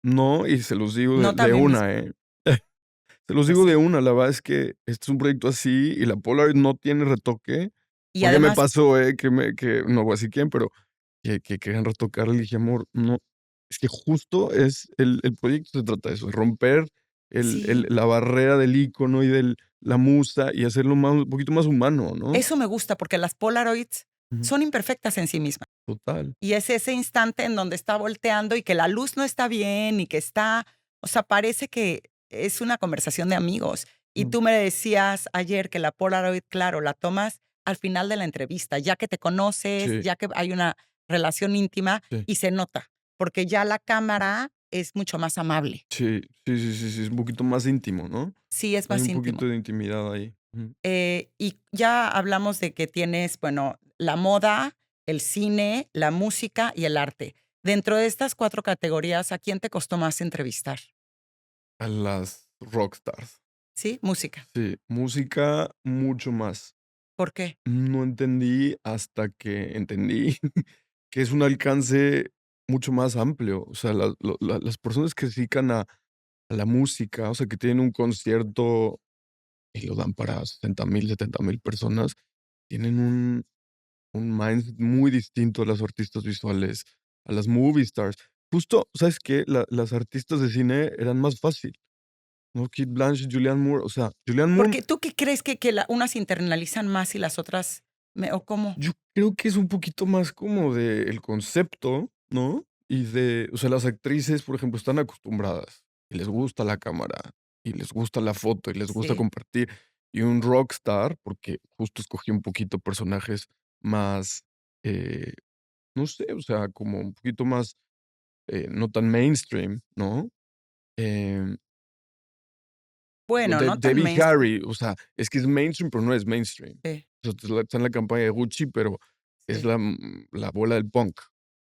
no, y se los digo No de también mis una, ¿eh? Se los pues digo de sí. una, la verdad es que este es un proyecto así y la Polaroid no tiene retoque, Y porque me además pasó, que no voy a decir quién, pero que querían retocarle, le dije: "Amor, no, es que justo es el proyecto se trata de eso, de romper sí, la barrera del icono y la musa y hacerlo más un poquito más humano", ¿no? eso me gusta, porque las Polaroids Ujú, son imperfectas en sí mismas. total. Y es ese instante en donde está volteando y que la luz no está bien y que está, o sea, parece que es una conversación de amigos. Y Mm, tú me decías ayer que la Polaroid, claro, la tomas al final de la entrevista, ya que te conoces, sí, ya que hay una relación íntima sí, y se nota, porque ya la cámara es mucho más amable. sí, sí, sí, sí, sí, es un poquito más íntimo, ¿no? Sí, es Hay más un íntimo. poquito de intimidad ahí. Ujú. Y ya hablamos de que tienes, bueno, la moda, el cine, la música y el arte. Dentro de estas 4 categorías, ¿a quién te costó más entrevistar? A las rockstars. ¿Sí? Música. Sí, música mucho más. ¿Por qué? No entendí hasta que entendí que es un alcance mucho más amplio. O sea, las personas que se dedican a la música, o sea, que tienen un concierto y lo dan para 60,000, 70,000 personas, tienen un mindset muy distinto a los artistas visuales, a las movie stars. Justo, ¿sabes qué? Las artistas de cine eran más fácil, ¿no? Kate Blanchett, Julianne Moore, o sea, Julianne Moore. Porque, ¿tú qué crees que unas se internalizan más y las otras o cómo? Yo creo que es un poquito más como del concepto, ¿no? Y o sea, las actrices, por ejemplo, están acostumbradas y les gusta la cámara y les gusta la foto y les gusta Sí. compartir. Y un rockstar, porque justo escogí un poquito personajes más, eh, no sé, o sea, como un poquito más, no tan mainstream, ¿no? Em, Bueno, no tan Debbie mainstream. Harry, o sea, es que es mainstream, pero no es mainstream. Sí, O sea, está en la campaña de Gucci, pero es sí. la abuela del punk,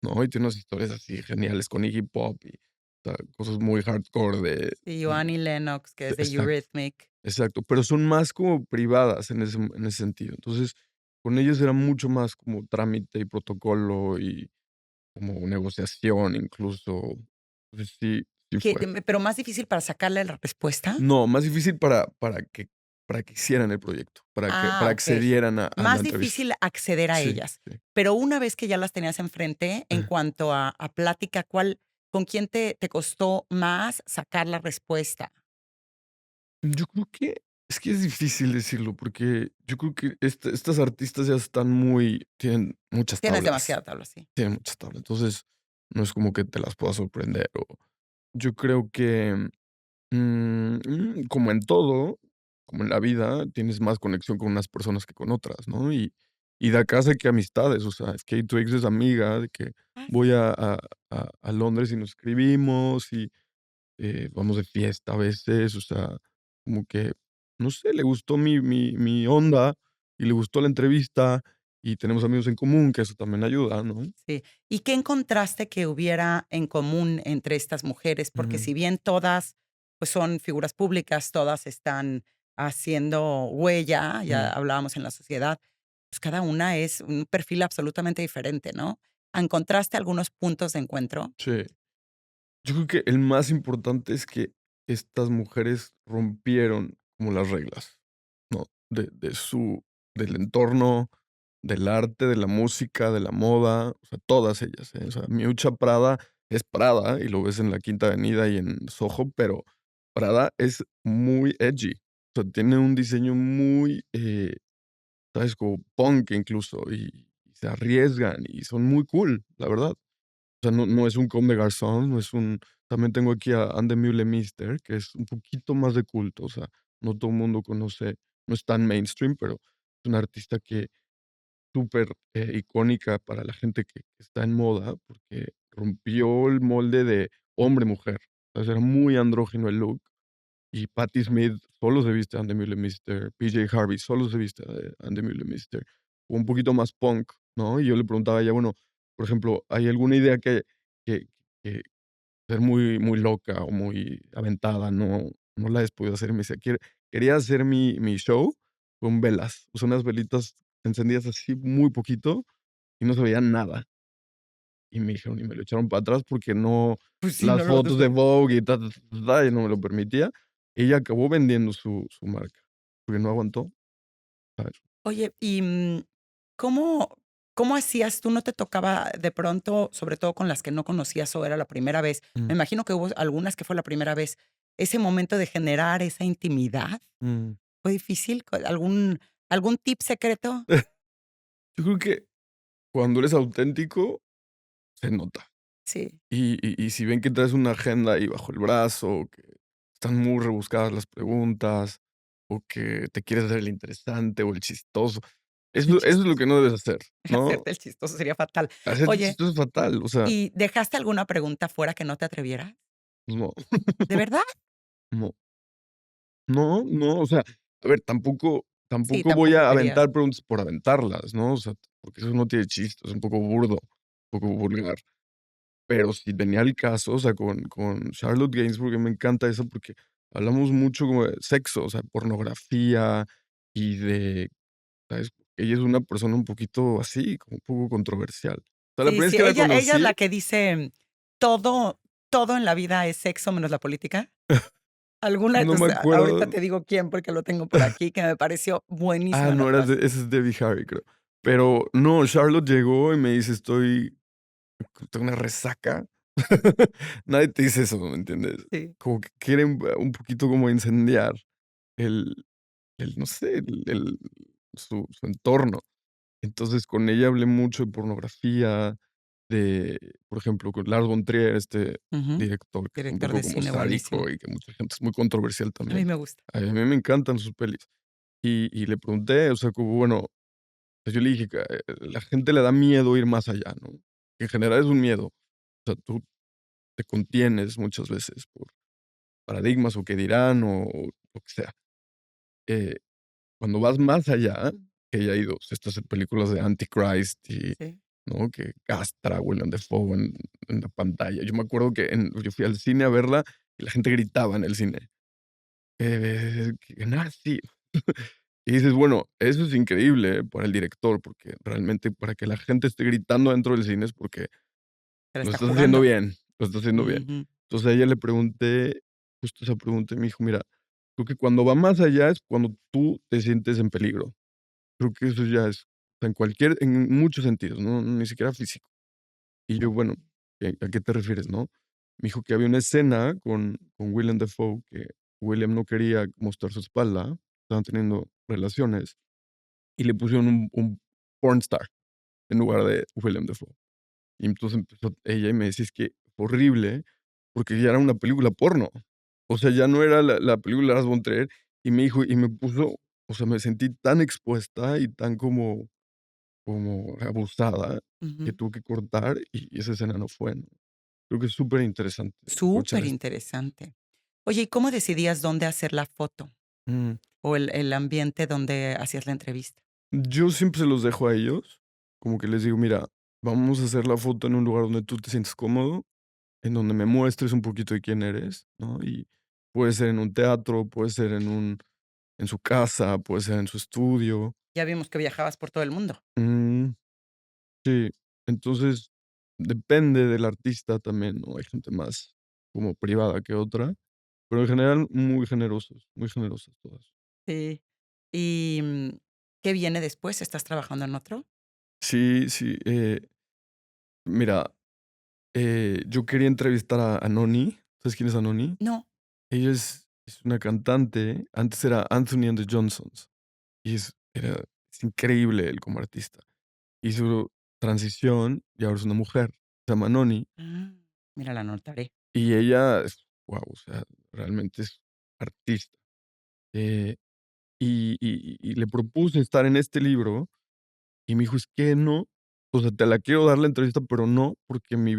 ¿no? Y tiene unas historias así geniales con Iggy Pop y, o sea, cosas muy hardcore Sí, Annie Lennox, que es de exacto, Eurythmic. exacto, pero son más como privadas en ese sentido. Entonces, con ellos era mucho más como trámite y protocolo y como negociación incluso. Entonces sí Que fue. pero más difícil para sacarle la respuesta. No, más difícil para que hicieran el proyecto, Ah, para okey. accedieran a la Más entrevista. difícil acceder a Sí, ellas. sí. Pero una vez que ya las tenías enfrente, en cuanto a plática, con quién te costó más sacar la respuesta? Yo creo que es difícil decirlo, porque yo creo que estas artistas ya están tienen muchas Tienes tablas, demasiada tabla, sí. tienen muchas tablas. Entonces, no es como que te las puedas sorprender yo creo que, como en todo, como en la vida, tienes más conexión con unas personas que con otras, ¿no? Y de acá sé que amistades, o sea, es que Twix es amiga, de que Ah, voy sí. a Londres y nos escribimos y, vamos de fiesta a veces, o sea, como que, no sé, le gustó mi onda y le gustó la entrevista y tenemos amigos en común, que eso también ayuda, ¿no? Sí. ¿Y qué encontraste que hubiera en común entre estas mujeres? Porque Ujú, si bien todas, pues, son figuras públicas, todas están haciendo huella, ya ujú. hablábamos en la sociedad, pues, cada una es un perfil absolutamente diferente, ¿no? ¿Encontraste algunos puntos de encuentro? Sí. Yo creo que el más importante es que estas mujeres rompieron como las reglas, ¿no? Del entorno, del arte, de la música, de la moda, o sea, todas ellas, ¿eh? O sea, Miuccia Prada es Prada y lo ves en la Quinta Avenida y en Soho, pero Prada es muy edgy. O sea, tiene un diseño muy, ¿sabes? Como punk incluso y se arriesgan y son muy cool, la verdad. O sea, no es un Comme des Garçons, no es un también tengo aquí a Anne de Meulemeester, que es un poquito más de culto, o sea, no todo el mundo conoce, no es tan mainstream, pero es una artista que súper, icónica para la gente que está en moda, porque rompió el molde de hombre-mujer. O sea, era muy andrógino el look, y Patti Smith solo se viste de Anne Meulemeester, PJ Harvey solo se viste de Anne Meulemeester, un poquito más punk, ¿no? Y yo le preguntaba a ella, bueno, por ejemplo, ¿hay alguna idea que que ser muy muy loca o muy aventada, no la has podido hacer. Y me decía: Quería hacer mi show con velas, o sea, unas velitas encendidas así muy poquito y no se veía nada". Y me dijeron y me lo echaron para atrás porque no Pues sí, las no lo fotos de dudo. Vogue y y no me lo permitía. Ella acabó vendiendo su marca, porque no aguantó, ¿sabes? Oye, y, ¿cómo cómo hacías? ¿Tú no te tocaba de pronto, sobre todo con las que no conocías o era la primera vez? Mm, Me imagino que hubo algunas que fue la primera vez. Ese momento de generar esa intimidad, mm. ¿fue difícil? ¿Algún tip secreto? Yo creo que cuando eres auténtico, se nota. Sí, Y si ven que traes una agenda ahí bajo el brazo, que están muy rebuscadas las preguntas, o que te quieres hacer el interesante o el chistoso, el eso es lo chistoso. que no debes hacer, ¿no? Hacerte el chistoso sería fatal. Hacerte Oye, chistoso es fatal, o sea, ¿y dejaste alguna pregunta fuera que no te atrevieras? pues no, ¿De verdad? no, no, o sea, a ver, Sí, tampoco voy tampoco a querías. aventar preguntas por aventarlas, ¿no? O sea, porque eso no tiene chiste, es un poco burdo, un poco vulgar. Pero si venía el caso, o sea, con Charlotte Gainsbourg, me encanta eso porque hablamos mucho como de sexo, o sea, pornografía y de, ¿sabes? Ella es una persona un poquito así, como un poco controversial. O sea, la Sí, primera vez sí, que la ella es conocí, la que dice: "Todo todo en la vida es sexo menos la política". Alguna, no o me sea, ahorita acuerdo. te digo quién, porque lo tengo por aquí, que me pareció Ah, buenísima la no, era frase. de ese es Debbie Harry, creo. Pero no, Charlotte llegó y me dice: tengo una resaca". Nadie te dice eso, ¿me entiendes? Sí. Como que quieren un poquito como incendiar el no sé, su entorno. Entonces, con ella hablé mucho de pornografía, de, por ejemplo, con Lars von Trier, este Ujú. director que es un Director poco de como cine buenísimo. sádico y que mucha gente es muy controversial A mí también. me gusta. A mí me encantan sus pelis. Y le pregunté, o sea, como, bueno, pues yo le dije que, la gente le da miedo ir más allá, ¿no? En general es un miedo. O sea, tú te contienes muchas veces por paradigmas o qué dirán o lo que sea. Eh, Cuando vas más allá, que ella ha ido a estas películas de Antichrist y, Sí. ¿no? Que castra a Willem Dafoe en la pantalla. Yo me acuerdo que yo fui al cine a verla y la gente gritaba en el cine, que nazi. Y dices, bueno, eso es increíble para el director, porque realmente para que la gente esté gritando dentro del cine es porque Se la lo está estás haciendo jugando. bien, lo estás haciendo bien. Ujú. Entonces a ella le pregunté justo esa pregunta y me dijo: "Mira, creo que cuando va más allá es cuando tú te sientes en peligro". Creo que eso ya es, en muchos sentidos, no, ni siquiera físico. Y yo, bueno, ¿a qué te refieres, no? Me dijo que había una escena con Willem Dafoe, que William no quería mostrar su espalda, estaban teniendo relaciones, y le pusieron un porn star en lugar de Willem Dafoe. Y entonces empezó ella y me decía: "Es que horrible", porque ya era una película porno. O sea, ya no era la película de Lars von Trier, y me dijo y me puso, o sea, me sentí tan expuesta y tan como abusada, que Ujú. tuve que cortar y esa escena no fue, ¿no? Creo que es superinteresante escuchar Súper esto. interesante. Oye, ¿y cómo decidías dónde hacer la foto Mm, o el ambiente donde hacías la entrevista? yo siempre se los dejo a ellos, como que les digo: "Mira, vamos a hacer la foto en un lugar donde tú te sientes cómodo, en donde me muestres un poquito de quién eres", ¿no? Y puede ser en un teatro, puede ser en su casa, puede ser en su estudio. Ya vimos que viajabas por todo el mundo. Mm, sí, entonces depende del artista también, ¿no? Hay gente más como privada que otra. Pero en general muy generosas todas. Sí. ¿Y, qué viene después? ¿Estás trabajando en otro? Sí, sí, mira, yo quería entrevistar a Noni, ¿sabes quién es Anony? No. Ella es una cantante, antes era Anthony and the Johnsons, y es increíble él como artista. Hizo transición y ahora es una mujer, se llama Noni, Ah, mira, la anotaré. y ella es, guau, o sea, realmente es artista. Eh, y le propuse estar en este libro. Y me dijo: "Es que no, o sea, te la quiero dar la entrevista, pero no, porque mi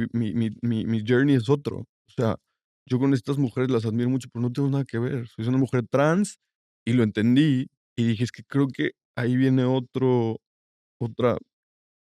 journey es otro. O sea, yo con estas mujeres las admiro mucho, pero no tengo nada que ver. Soy una mujer trans", y lo entendí, y dije: "Es que creo que ahí viene otra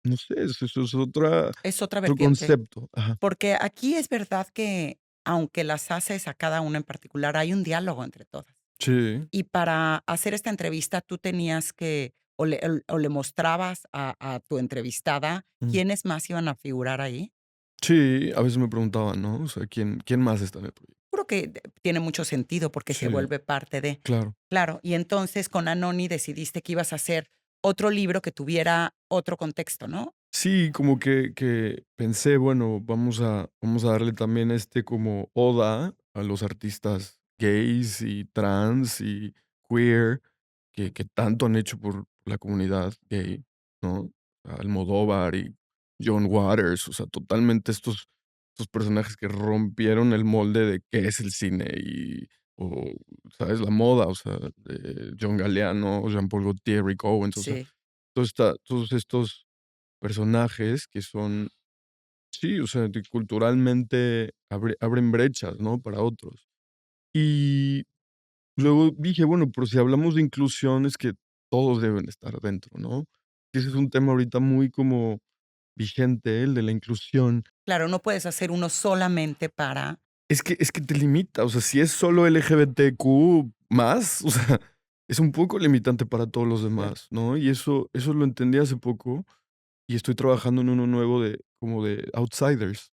no sé, eso es otra Es otra otro vertiente. concepto. Ajá. Porque aquí es verdad que, aunque las haces a cada una en particular, hay un diálogo entre todas. Sí. Y para hacer esta entrevista, tú tenías que o le mostrabas a tu entrevistada Mm. quiénes más iban a figurar ahí. Sí, a veces me preguntaban, ¿no? O sea, ¿quién más está en el proyecto? Creo que tiene mucho sentido porque se Sí, vuelve parte de. claro. Claro, y entonces con Anoni decidiste que ibas a hacer otro libro que tuviera otro contexto, ¿no? Sí, como que pensé, bueno, vamos a darle también, como oda a los artistas gays y trans y queer que tanto han hecho por la comunidad gay, ¿no? Almodóvar y John Waters, o sea, totalmente estos personajes que rompieron el molde de qué es el cine o, ¿sabes? La moda, o sea, John Galliano, Jean-Paul Gaultier, Rick Owens, o sea, Sí. todos estos personajes que son, sí, o sea, que culturalmente abren brechas, ¿no? Para otros. Y luego dije, bueno, pero si hablamos de inclusión es que todos deben estar dentro, ¿no? Ese es un tema ahorita muy como vigente, el de la inclusión. Claro, no puedes hacer uno solamente para. Es que te limita, o sea, si es solo LGBTQ más, o sea, es un poco limitante para todos los Claro. demás, ¿no? Y eso lo entendí hace poco. Y estoy trabajando en uno nuevo de como de outsiders,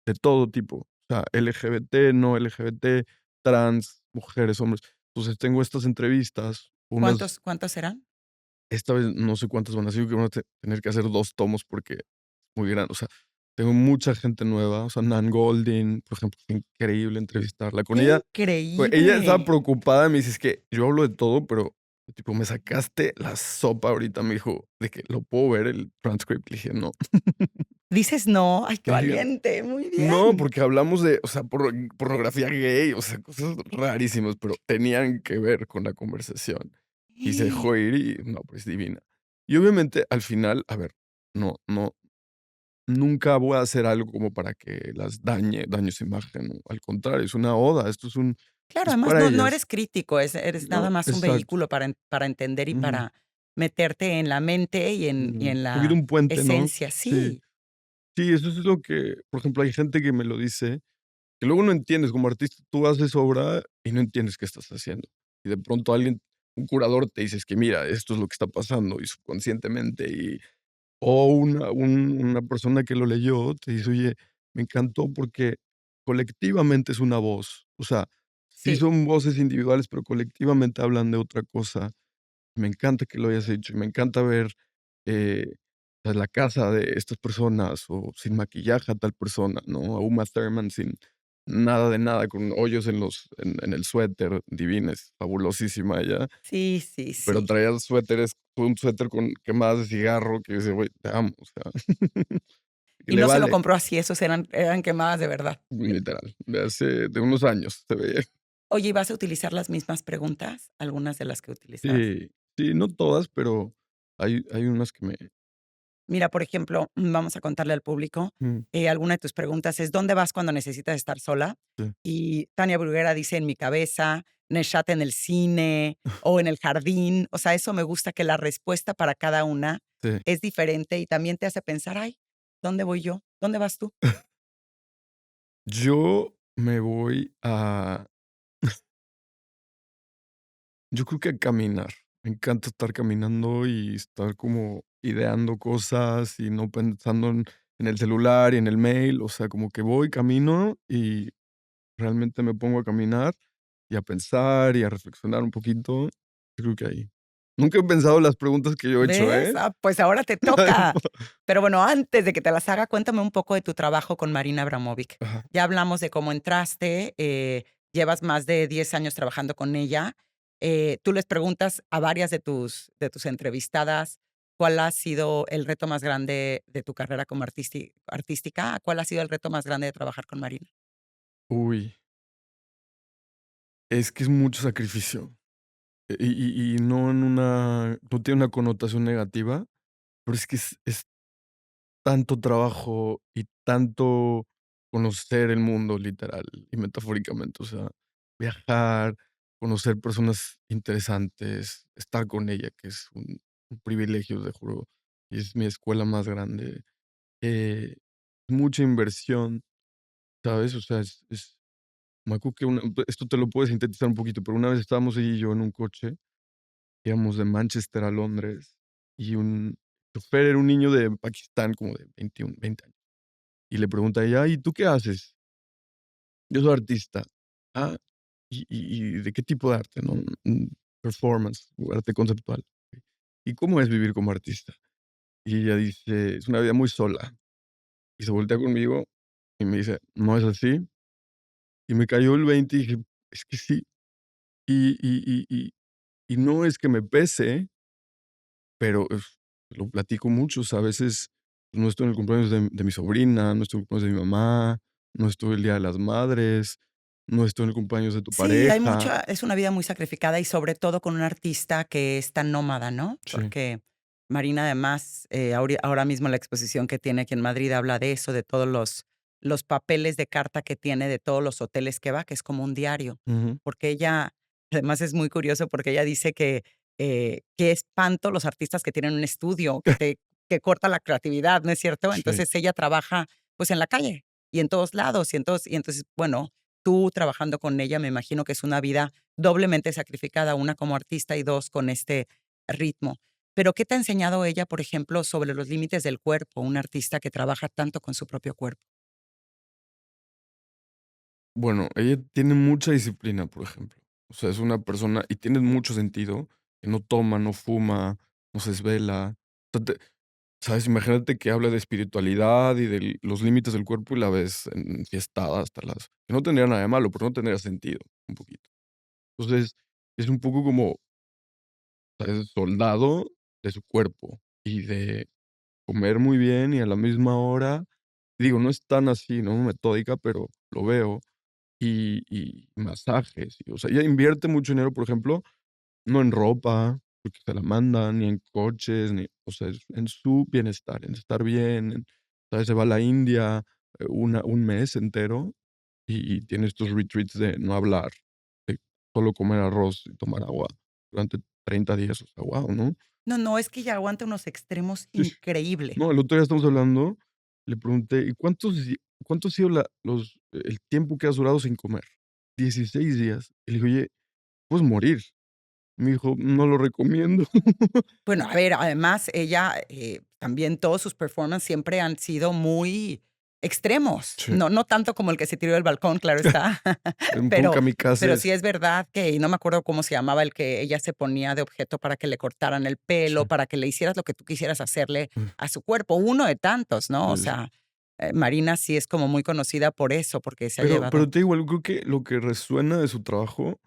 de todo tipo. O sea, LGBT, no LGBT, trans, mujeres, hombres. Entonces, tengo estas entrevistas, unas ¿Cuántos serán? esta vez no sé cuántas van a ser, yo creo que van a tener que hacer 2 tomos porque es muy grande. O sea, tengo mucha gente nueva, o sea, Nan Goldin, por ejemplo, fue increíble entrevistarla. Con ¡Qué ella estaba increíble! preocupada, me dice: "Es que yo hablo de todo, pero, tipo, me sacaste la sopa ahorita", me dijo, de que: "¿Lo puedo ver el transcript?". Le dije: "No". Dices no, ay, qué Le dije: valiente, muy "No", bien. porque hablamos de, o sea, pornografía gay, o sea, cosas rarísimas, pero tenían que ver con la conversación. Y se dejó ir y no, pues divina. Y obviamente al final, a ver, no, nunca voy a hacer algo como para que las dañe su imagen, ¿no? Al contrario, es una oda, Claro, es además para no ellas. eres crítico, eres nada No, más un exacto. vehículo para entender y Ujú, para meterte en la mente y ujú. en Un poquito la un puente, ¿no? esencia. Sí, Sí, sí, eso es lo que, por ejemplo, hay gente que me lo dice. Que luego no entiendes, como artista, tú haces obra y no entiendes qué estás haciendo. Y de pronto un curador te dice: "Es que mira, esto es lo que está pasando", y subconscientemente, o una persona que lo leyó te dice: "Oye, me encantó porque colectivamente es una voz". O sea, sí sí. son voces individuales, pero colectivamente hablan de otra cosa. Me encanta que lo hayas hecho y me encanta ver, eh, la casa de estas personas o sin maquillaje a tal persona, ¿no? A Uma Thurman sin nada de nada, con hoyos en el suéter, divina, es fabulosísima ella, Sí, sí, pero sí. traía un suéter con quemadas de cigarro que dice: "Güey, te amo", o sea, y Y le no se lo vale, compró así, esos eran quemadas de verdad. literal, de unos años se veía. Oye, ¿y vas a utilizar las mismas preguntas? Algunas de las que utilizas. Sí, sí, no todas, pero hay unas que me Mira, por ejemplo, vamos a contarle al público, mm, alguna de tus preguntas es, ¿dónde vas cuando necesitas estar sola? sí, Y Tania Bruguera dice, en mi cabeza, Neshat en el cine o en el jardín. O sea, eso me gusta que la respuesta para cada una sí. es diferente y también te hace pensar, ay, ¿dónde voy yo? ¿Dónde vas tú? Yo me voy yo creo que a caminar. Me encanta estar caminando y estar como ideando cosas y no pensando en el celular y en el mail. O sea, como que voy, camino y realmente me pongo a caminar y a pensar y a reflexionar un poquito. Yo creo que ahí. Nunca he pensado las preguntas que yo he hecho, ¿Ves? ¿eh? Ah, pues ahora te toca. Pero bueno, antes de que te las haga, cuéntame un poco de tu trabajo con Marina Abramovic. Ajá. Ya hablamos de cómo entraste, llevas más de 10 años trabajando con ella. Tú les preguntas a varias de tus entrevistadas cuál ha sido el reto más grande de tu carrera como artística, cuál ha sido el reto más grande de trabajar con Marina. Uy, es que es mucho sacrificio. Y no no tiene una connotación negativa, pero es que es tanto trabajo y tanto conocer el mundo literal y metafóricamente, o sea, viajar, conocer personas interesantes, estar con ella, que es un privilegio, te juro. y es mi escuela más grande. Mucha inversión, ¿sabes? O sea, me acuerdo que esto te lo puedo sintetizar un poquito, pero una vez estábamos ella y yo en un coche, íbamos de Manchester a Londres, y un chofer era un niño de Pakistán, como de 21, 20 años, y le pregunta a ella: "¿Y tú qué haces?". "Yo soy artista". "Ah, ¿y de qué tipo de arte?", ¿no? Performance, o arte conceptual. "¿Y cómo es vivir como artista?". Y ella dice: "Es una vida muy sola". Y se voltea conmigo y me dice: "¿No es así?". Y me cayó el 20 y dije: "Es que sí". Y no es que me pese, pero lo platico mucho, o sea, a veces no estoy en el cumpleaños de mi sobrina, no estoy en el cumpleaños de mi mamá, no estoy el Día de las Madres, no estoy en el cumpleaños de tu Sí, hay pareja. mucha es una vida muy sacrificada y sobre todo con un artista que es tan nómada, ¿no? Sí, Porque Marina además, ahora mismo la exposición que tiene aquí en Madrid habla de eso, de todos los papeles de carta que tiene, de todos los hoteles que va, que es como un diario. ujú, Porque ella, además es muy curioso porque ella dice que, qué espanto los artistas que tienen un estudio que corta la creatividad, ¿no es cierto? sí. Entonces ella trabaja, pues, en la calle y en todos lados, y entonces, bueno, tú trabajando con ella, me imagino que es una vida doblemente sacrificada, una como artista y 2 con este ritmo. Pero, ¿qué te ha enseñado ella, por ejemplo, sobre los límites del cuerpo, un artista que trabaja tanto con su propio cuerpo? Bueno, ella tiene mucha disciplina, por ejemplo. O sea, es una persona y tiene mucho sentido, que no toma, no fuma, no se desvela. O sea, ¿sabes? Imagínate que habla de espiritualidad y de los límites del cuerpo y la ves enfiestada hasta las que no tendría nada de malo, pero no tendría sentido, un poquito. Entonces, es un poco como, ¿sabes? Soldado de su cuerpo y de comer muy bien y a la misma hora. Digo, no es tan así, ¿no? Metódica, pero lo veo. Y masajes, o sea, ella invierte mucho dinero, por ejemplo, no en ropa, porque se la mandan, ni en coches, ni o sea, es en su bienestar, en estar bien, ¿sabes? Se va a la India, un mes entero y tiene estos retreats de no hablar, de solo comer arroz y tomar agua durante 30 días, o sea, guau, ¿no? No, no, es que ella aguanta unos extremos Sí, sí. increíbles. No, el otro día estamos hablando, le pregunté: "¿Y cuánto ha sido el tiempo que has durado sin comer?". 16 días. Y le dije: "Oye, puedes morir". Me dijo: "No lo recomiendo". Bueno, a ver, además ella, también todos sus performance siempre han sido muy extremos, Sí, no tanto como el que se tiró del balcón, claro está, un poco pero sí kamikazes. es verdad que y no me acuerdo cómo se llamaba el que ella se ponía de objeto para que le cortaran el pelo, Sí, para que le hicieras lo que tú quisieras hacerle a su cuerpo, uno de tantos, ¿no? O sí, sí. sea, Marina sí es como muy conocida por eso, porque se ha Pero llevado. te digo algo, creo que lo que resuena de su trabajo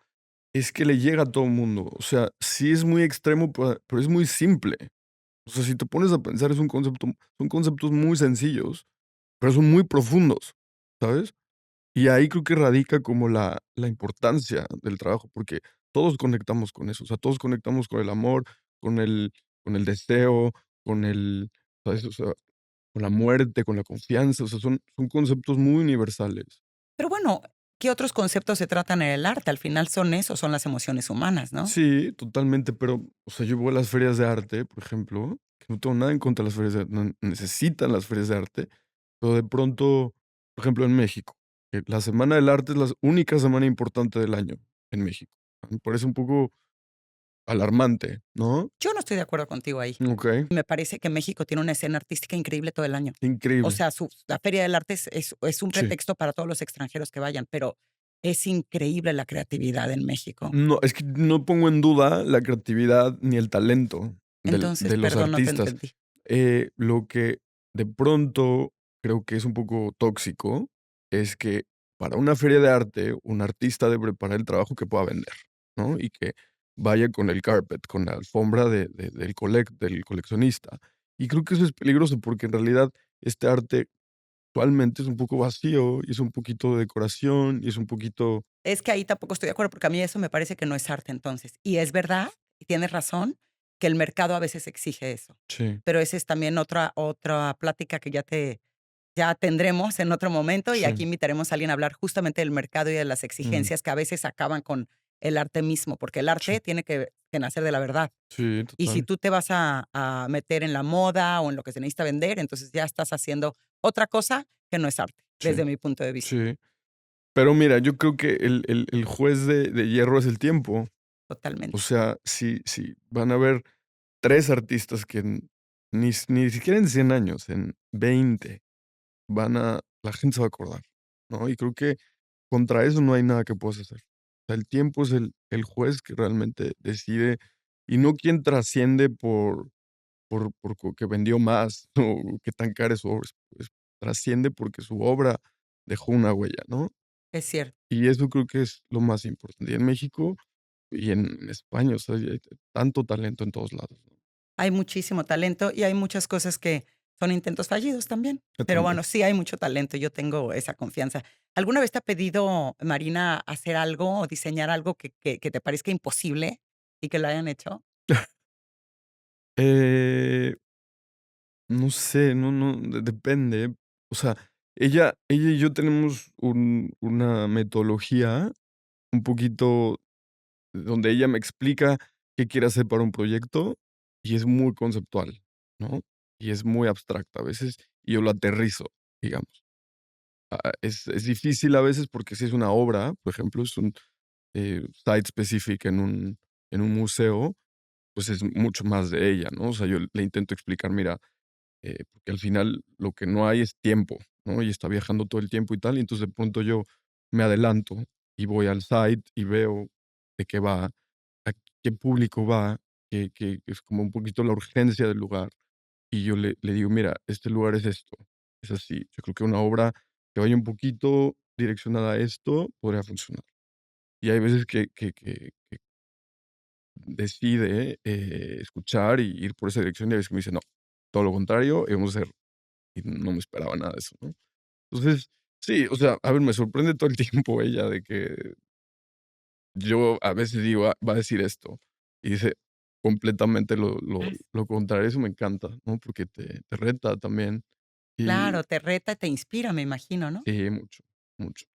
es que le llega a todo mundo. O sea, sí es muy extremo, pero es muy simple. O sea, si te pones a pensar, son conceptos muy sencillos, pero son muy profundos, ¿sabes? Y ahí creo que radica como la importancia del trabajo, porque todos conectamos con eso, o sea, todos conectamos con el amor, con el deseo, con el, ¿sabes? O sea, con la muerte, con la confianza, o sea, son conceptos muy universales. Pero bueno, ¿qué otros conceptos se tratan en el arte? Al final son eso, son las emociones humanas, ¿no? Sí, totalmente, pero, o sea, yo voy a las ferias de arte, por ejemplo, que no tengo nada en contra de las ferias de arte, necesitan las ferias de arte, pero de pronto, por ejemplo, en México, que la Semana del Arte es la única semana importante del año en México. Me parece un poco alarmante, ¿no? Yo no estoy de acuerdo contigo ahí. Okey, Me parece que México tiene una escena artística increíble todo el año. O increíble. sea, la Feria del Arte es un Sí. pretexto para todos los extranjeros que vayan, pero es increíble la creatividad en México. No, es que no pongo en duda la creatividad ni el talento Entonces, de los perdón, no te artistas. entendí. Lo que de pronto creo que es un poco tóxico es que para una feria de arte, un artista debe preparar el trabajo que pueda vender, ¿no? Y que vaya con el carpet, con la alfombra del coleccionista. Y creo que eso es peligroso porque en realidad este arte actualmente es un poco vacío y es un poquito de decoración y es un poquito. Es que ahí tampoco estoy de acuerdo, porque a mí eso me parece que no es arte entonces. Y es verdad, y tienes razón, que el mercado a veces exige eso. Sí, Pero esa es también otra plática que ya tendremos en otro momento, y aquí sí. invitaremos a alguien a hablar justamente del mercado y de las Mm, exigencias que a veces acaban con el arte mismo, porque el Sí, arte tiene que nacer de la verdad. sí, Y si total. tú te vas a meter en la moda o en lo que se necesita vender, entonces ya estás haciendo otra cosa que no es arte, Sí, desde mi punto de vista, sí. Pero mira, yo creo que el juez de hierro es el tiempo. O totalmente. sea, si van a haber 3 artistas que ni siquiera en 100 años, en 20 la gente se va a acordar, ¿no? Y creo que contra eso no hay nada que puedas hacer. O sea, el tiempo es el juez que realmente decide, y no quien trasciende por que vendió más, o qué tan cara es su obra, trasciende porque su obra dejó una huella, ¿no? Es cierto. Y eso creo que es lo más importante. Y en México y en España, o sea, hay tanto talento en todos lados, ¿no? Hay muchísimo talento y hay muchas cosas que son intentos fallidos también. Pero También. bueno, sí hay mucho talento, yo tengo esa confianza. ¿Alguna vez te ha pedido, Marina, hacer algo o diseñar algo que te parezca imposible y que lo hayan hecho? Eh, no sé, no, depende. O sea, ella y yo tenemos una metodología un poquito donde ella me explica qué quiere hacer para un proyecto, y es muy conceptual, ¿no? Y es muy abstracta a veces, y yo lo aterrizo, digamos. Es difícil a veces porque si es una obra, por ejemplo, es un, site specific en un museo, pues es mucho más de ella, ¿no? O sea, yo le intento explicar, mira, porque al final lo que no hay es tiempo, ¿no? Y está viajando todo el tiempo y tal, y entonces de pronto yo me adelanto y voy al site y veo de qué va, a qué público va, que es como un poquito la urgencia del lugar. Y yo le digo: "Mira, este lugar es esto, es así. Yo creo que una obra que vaya un poquito direccionada a esto podría funcionar". Y hay veces que decide, escuchar y ir por esa dirección, y hay veces que me dice: "No, todo lo contrario, y vamos a hacer", y no me esperaba nada de eso, ¿no? Entonces, sí, o sea, a ver, me sorprende todo el tiempo ella de que yo a veces digo: "Ah, va a decir esto", y dice completamente lo contrario. Eso me encanta, ¿no? Porque te reta también. Y Claro, te reta, te inspira, me imagino, ¿no? sí, mucho, mucho.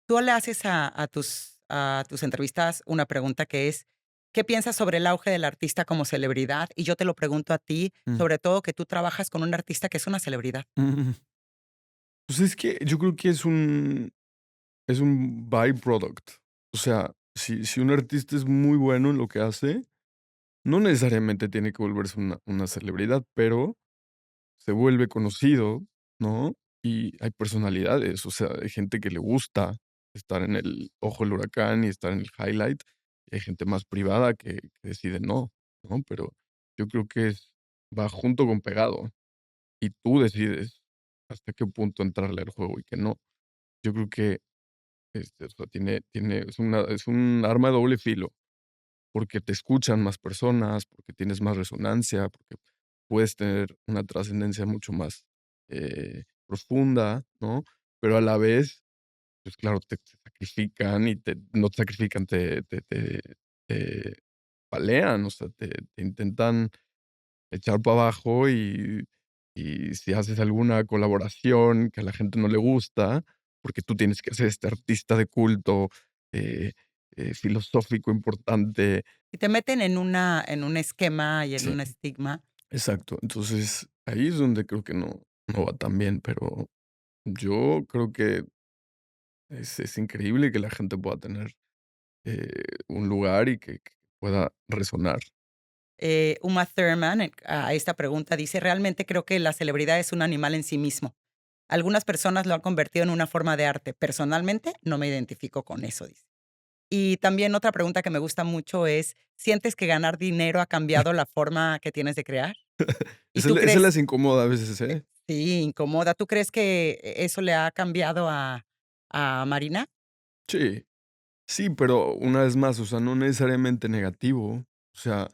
Tú le haces a tus entrevistas una pregunta que es, ¿qué piensas sobre el auge del artista como celebridad? Y yo te lo pregunto a ti, Mm. sobre todo que tú trabajas con un artista que es una celebridad. Ujú. Pues es que yo creo que es un byproduct. O sea, si un artista es muy bueno en lo que hace, no necesariamente tiene que volverse una celebridad, pero se vuelve conocido, ¿no? Y hay personalidades, o sea, hay gente que le gusta estar en el ojo del huracán y estar en el highlight, y hay gente más privada que decide ¿no? Pero yo creo que va junto con pegado, y tú decides hasta qué punto entrarle al juego y que no. Yo creo que, o sea, es un arma de doble filo, porque te escuchan más personas, porque tienes más resonancia, porque puedes tener una trascendencia mucho más, profunda, ¿no? Pero a la vez, pues claro, te sacrifican y no te sacrifican, te palean, o sea, te intentan echar para abajo, y si haces alguna colaboración que a la gente no le gusta, porque tú tienes que ser este artista de culto, eh, filosófico importante. Y te meten en un esquema y en Sí, un estigma. exacto. Entonces, ahí es donde creo que no va tan bien, pero yo creo que es increíble que la gente pueda tener, un lugar y que pueda resonar. Uma Thurman, a esta pregunta dice, realmente creo que la celebridad es un animal en sí mismo. Algunas personas lo han convertido en una forma de arte. Personalmente, no me identifico con eso, dice. Y también otra pregunta que me gusta mucho es, ¿sientes que ganar dinero ha cambiado la forma que tienes de crear? ¿Y Esa tú esa crees? les incomoda a veces, ¿eh? Sí, incomoda. ¿Tú crees que eso le ha cambiado a Marina? Sí. Sí, pero una vez más, o sea, no necesariamente negativo. O sea,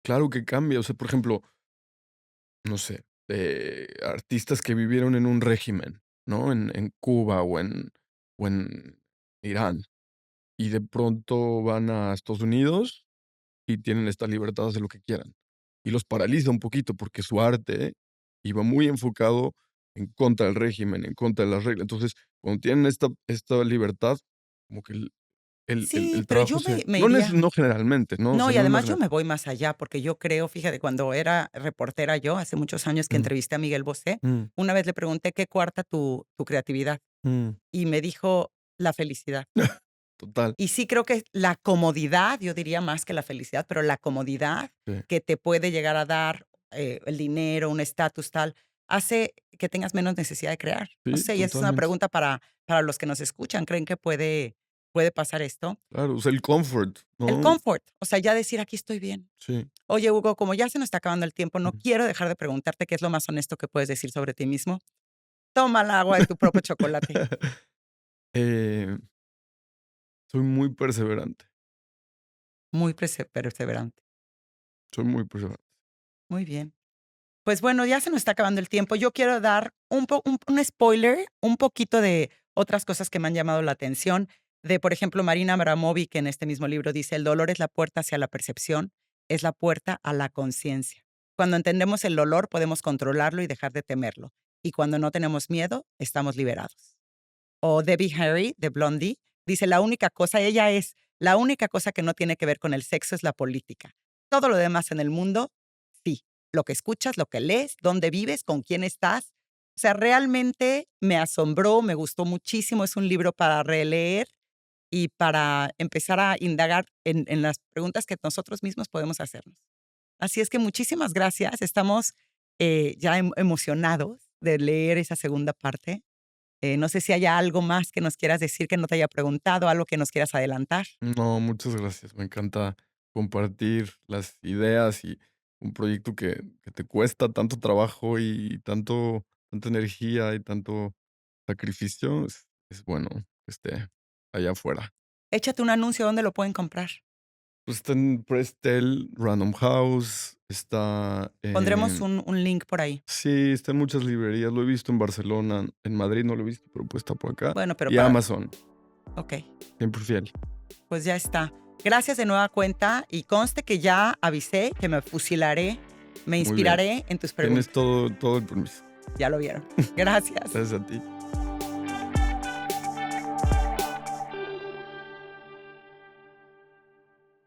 claro que cambia. O sea, por ejemplo, no sé, artistas que vivieron en un régimen, ¿no? En Cuba o en Irán, y de pronto van a Estados Unidos y tienen esta libertad de hacer lo que quieran. Y los paraliza un poquito porque su arte iba muy enfocado en contra del régimen, en contra de las reglas. Entonces, cuando tienen esta libertad, como que Sí, el pero trabajo yo se me no iría. no generalmente, ¿no? O No, sea, y no es la además yo regla. me voy más allá, porque yo creo, fíjate, cuando era reportera yo, hace muchos años que Mm, entrevisté a Miguel Bosé, mm, una vez le pregunté: "¿Qué cuarta tu creatividad?". mm. Y me dijo: "La felicidad". Total, Y sí creo que la comodidad, yo diría más que la felicidad, pero la comodidad sí. que te puede llegar a dar, el dinero, un estatus tal, hace que tengas menos necesidad de crear. No Sí, sé, y esta es una totalmente. pregunta para los que nos escuchan, ¿creen que puede pasar esto? Claro, o sea, el comfort, El ¿no? comfort, o sea, ya decir: "Aquí estoy bien". Sí. Oye, Hugo, como ya se nos está acabando el tiempo, no Ujú. quiero dejar de preguntarte qué es lo más honesto que puedes decir sobre ti mismo. Toma el agua de tu propio chocolate. Eh, soy muy perseverante, Muy perseverante. soy muy perseverante. Muy bien. Pues bueno, ya se nos está acabando el tiempo. Yo quiero dar un spoiler, un poquito de otras cosas que me han llamado la atención, de, por ejemplo, Marina Abramovic, que en este mismo libro dice: "El dolor es la puerta hacia la percepción, es la puerta a la conciencia. Cuando entendemos el dolor, podemos controlarlo y dejar de temerlo. Y cuando no tenemos miedo, estamos liberados". O Debbie Harry, de Blondie, dice: "La única cosa que no tiene que ver con el sexo es la política. Todo lo demás en el mundo, sí. Lo que escuchas, lo que lees, dónde vives, con quién estás". O sea, realmente me asombró, me gustó muchísimo. Es un libro para releer y para empezar a indagar en las preguntas que nosotros mismos podemos hacernos. Así es que muchísimas gracias. Estamos, ya emocionados de leer esa segunda parte. No sé si haya algo más que nos quieras decir que no te haya preguntado, algo que nos quieras adelantar. No, muchas gracias. Me encanta compartir las ideas y un proyecto que te cuesta tanto trabajo y tanta energía y tanto sacrificio. Es bueno que esté allá afuera. Échate un anuncio, ¿dónde lo pueden comprar? Pues está en Prestel, Random House, está Pondremos en... un link por ahí. Sí, está en muchas librerías. Lo he visto en Barcelona, en Madrid no lo he visto, pero pues está por acá. Bueno, pero Y para Amazon, okey, siempre fiel. pues ya está. Gracias de nueva cuenta y conste que ya avisé que me fusilaré, me Muy bien. inspiraré en tus Tienes preguntas. todo el permiso. Ya lo vieron. Gracias. Gracias a ti.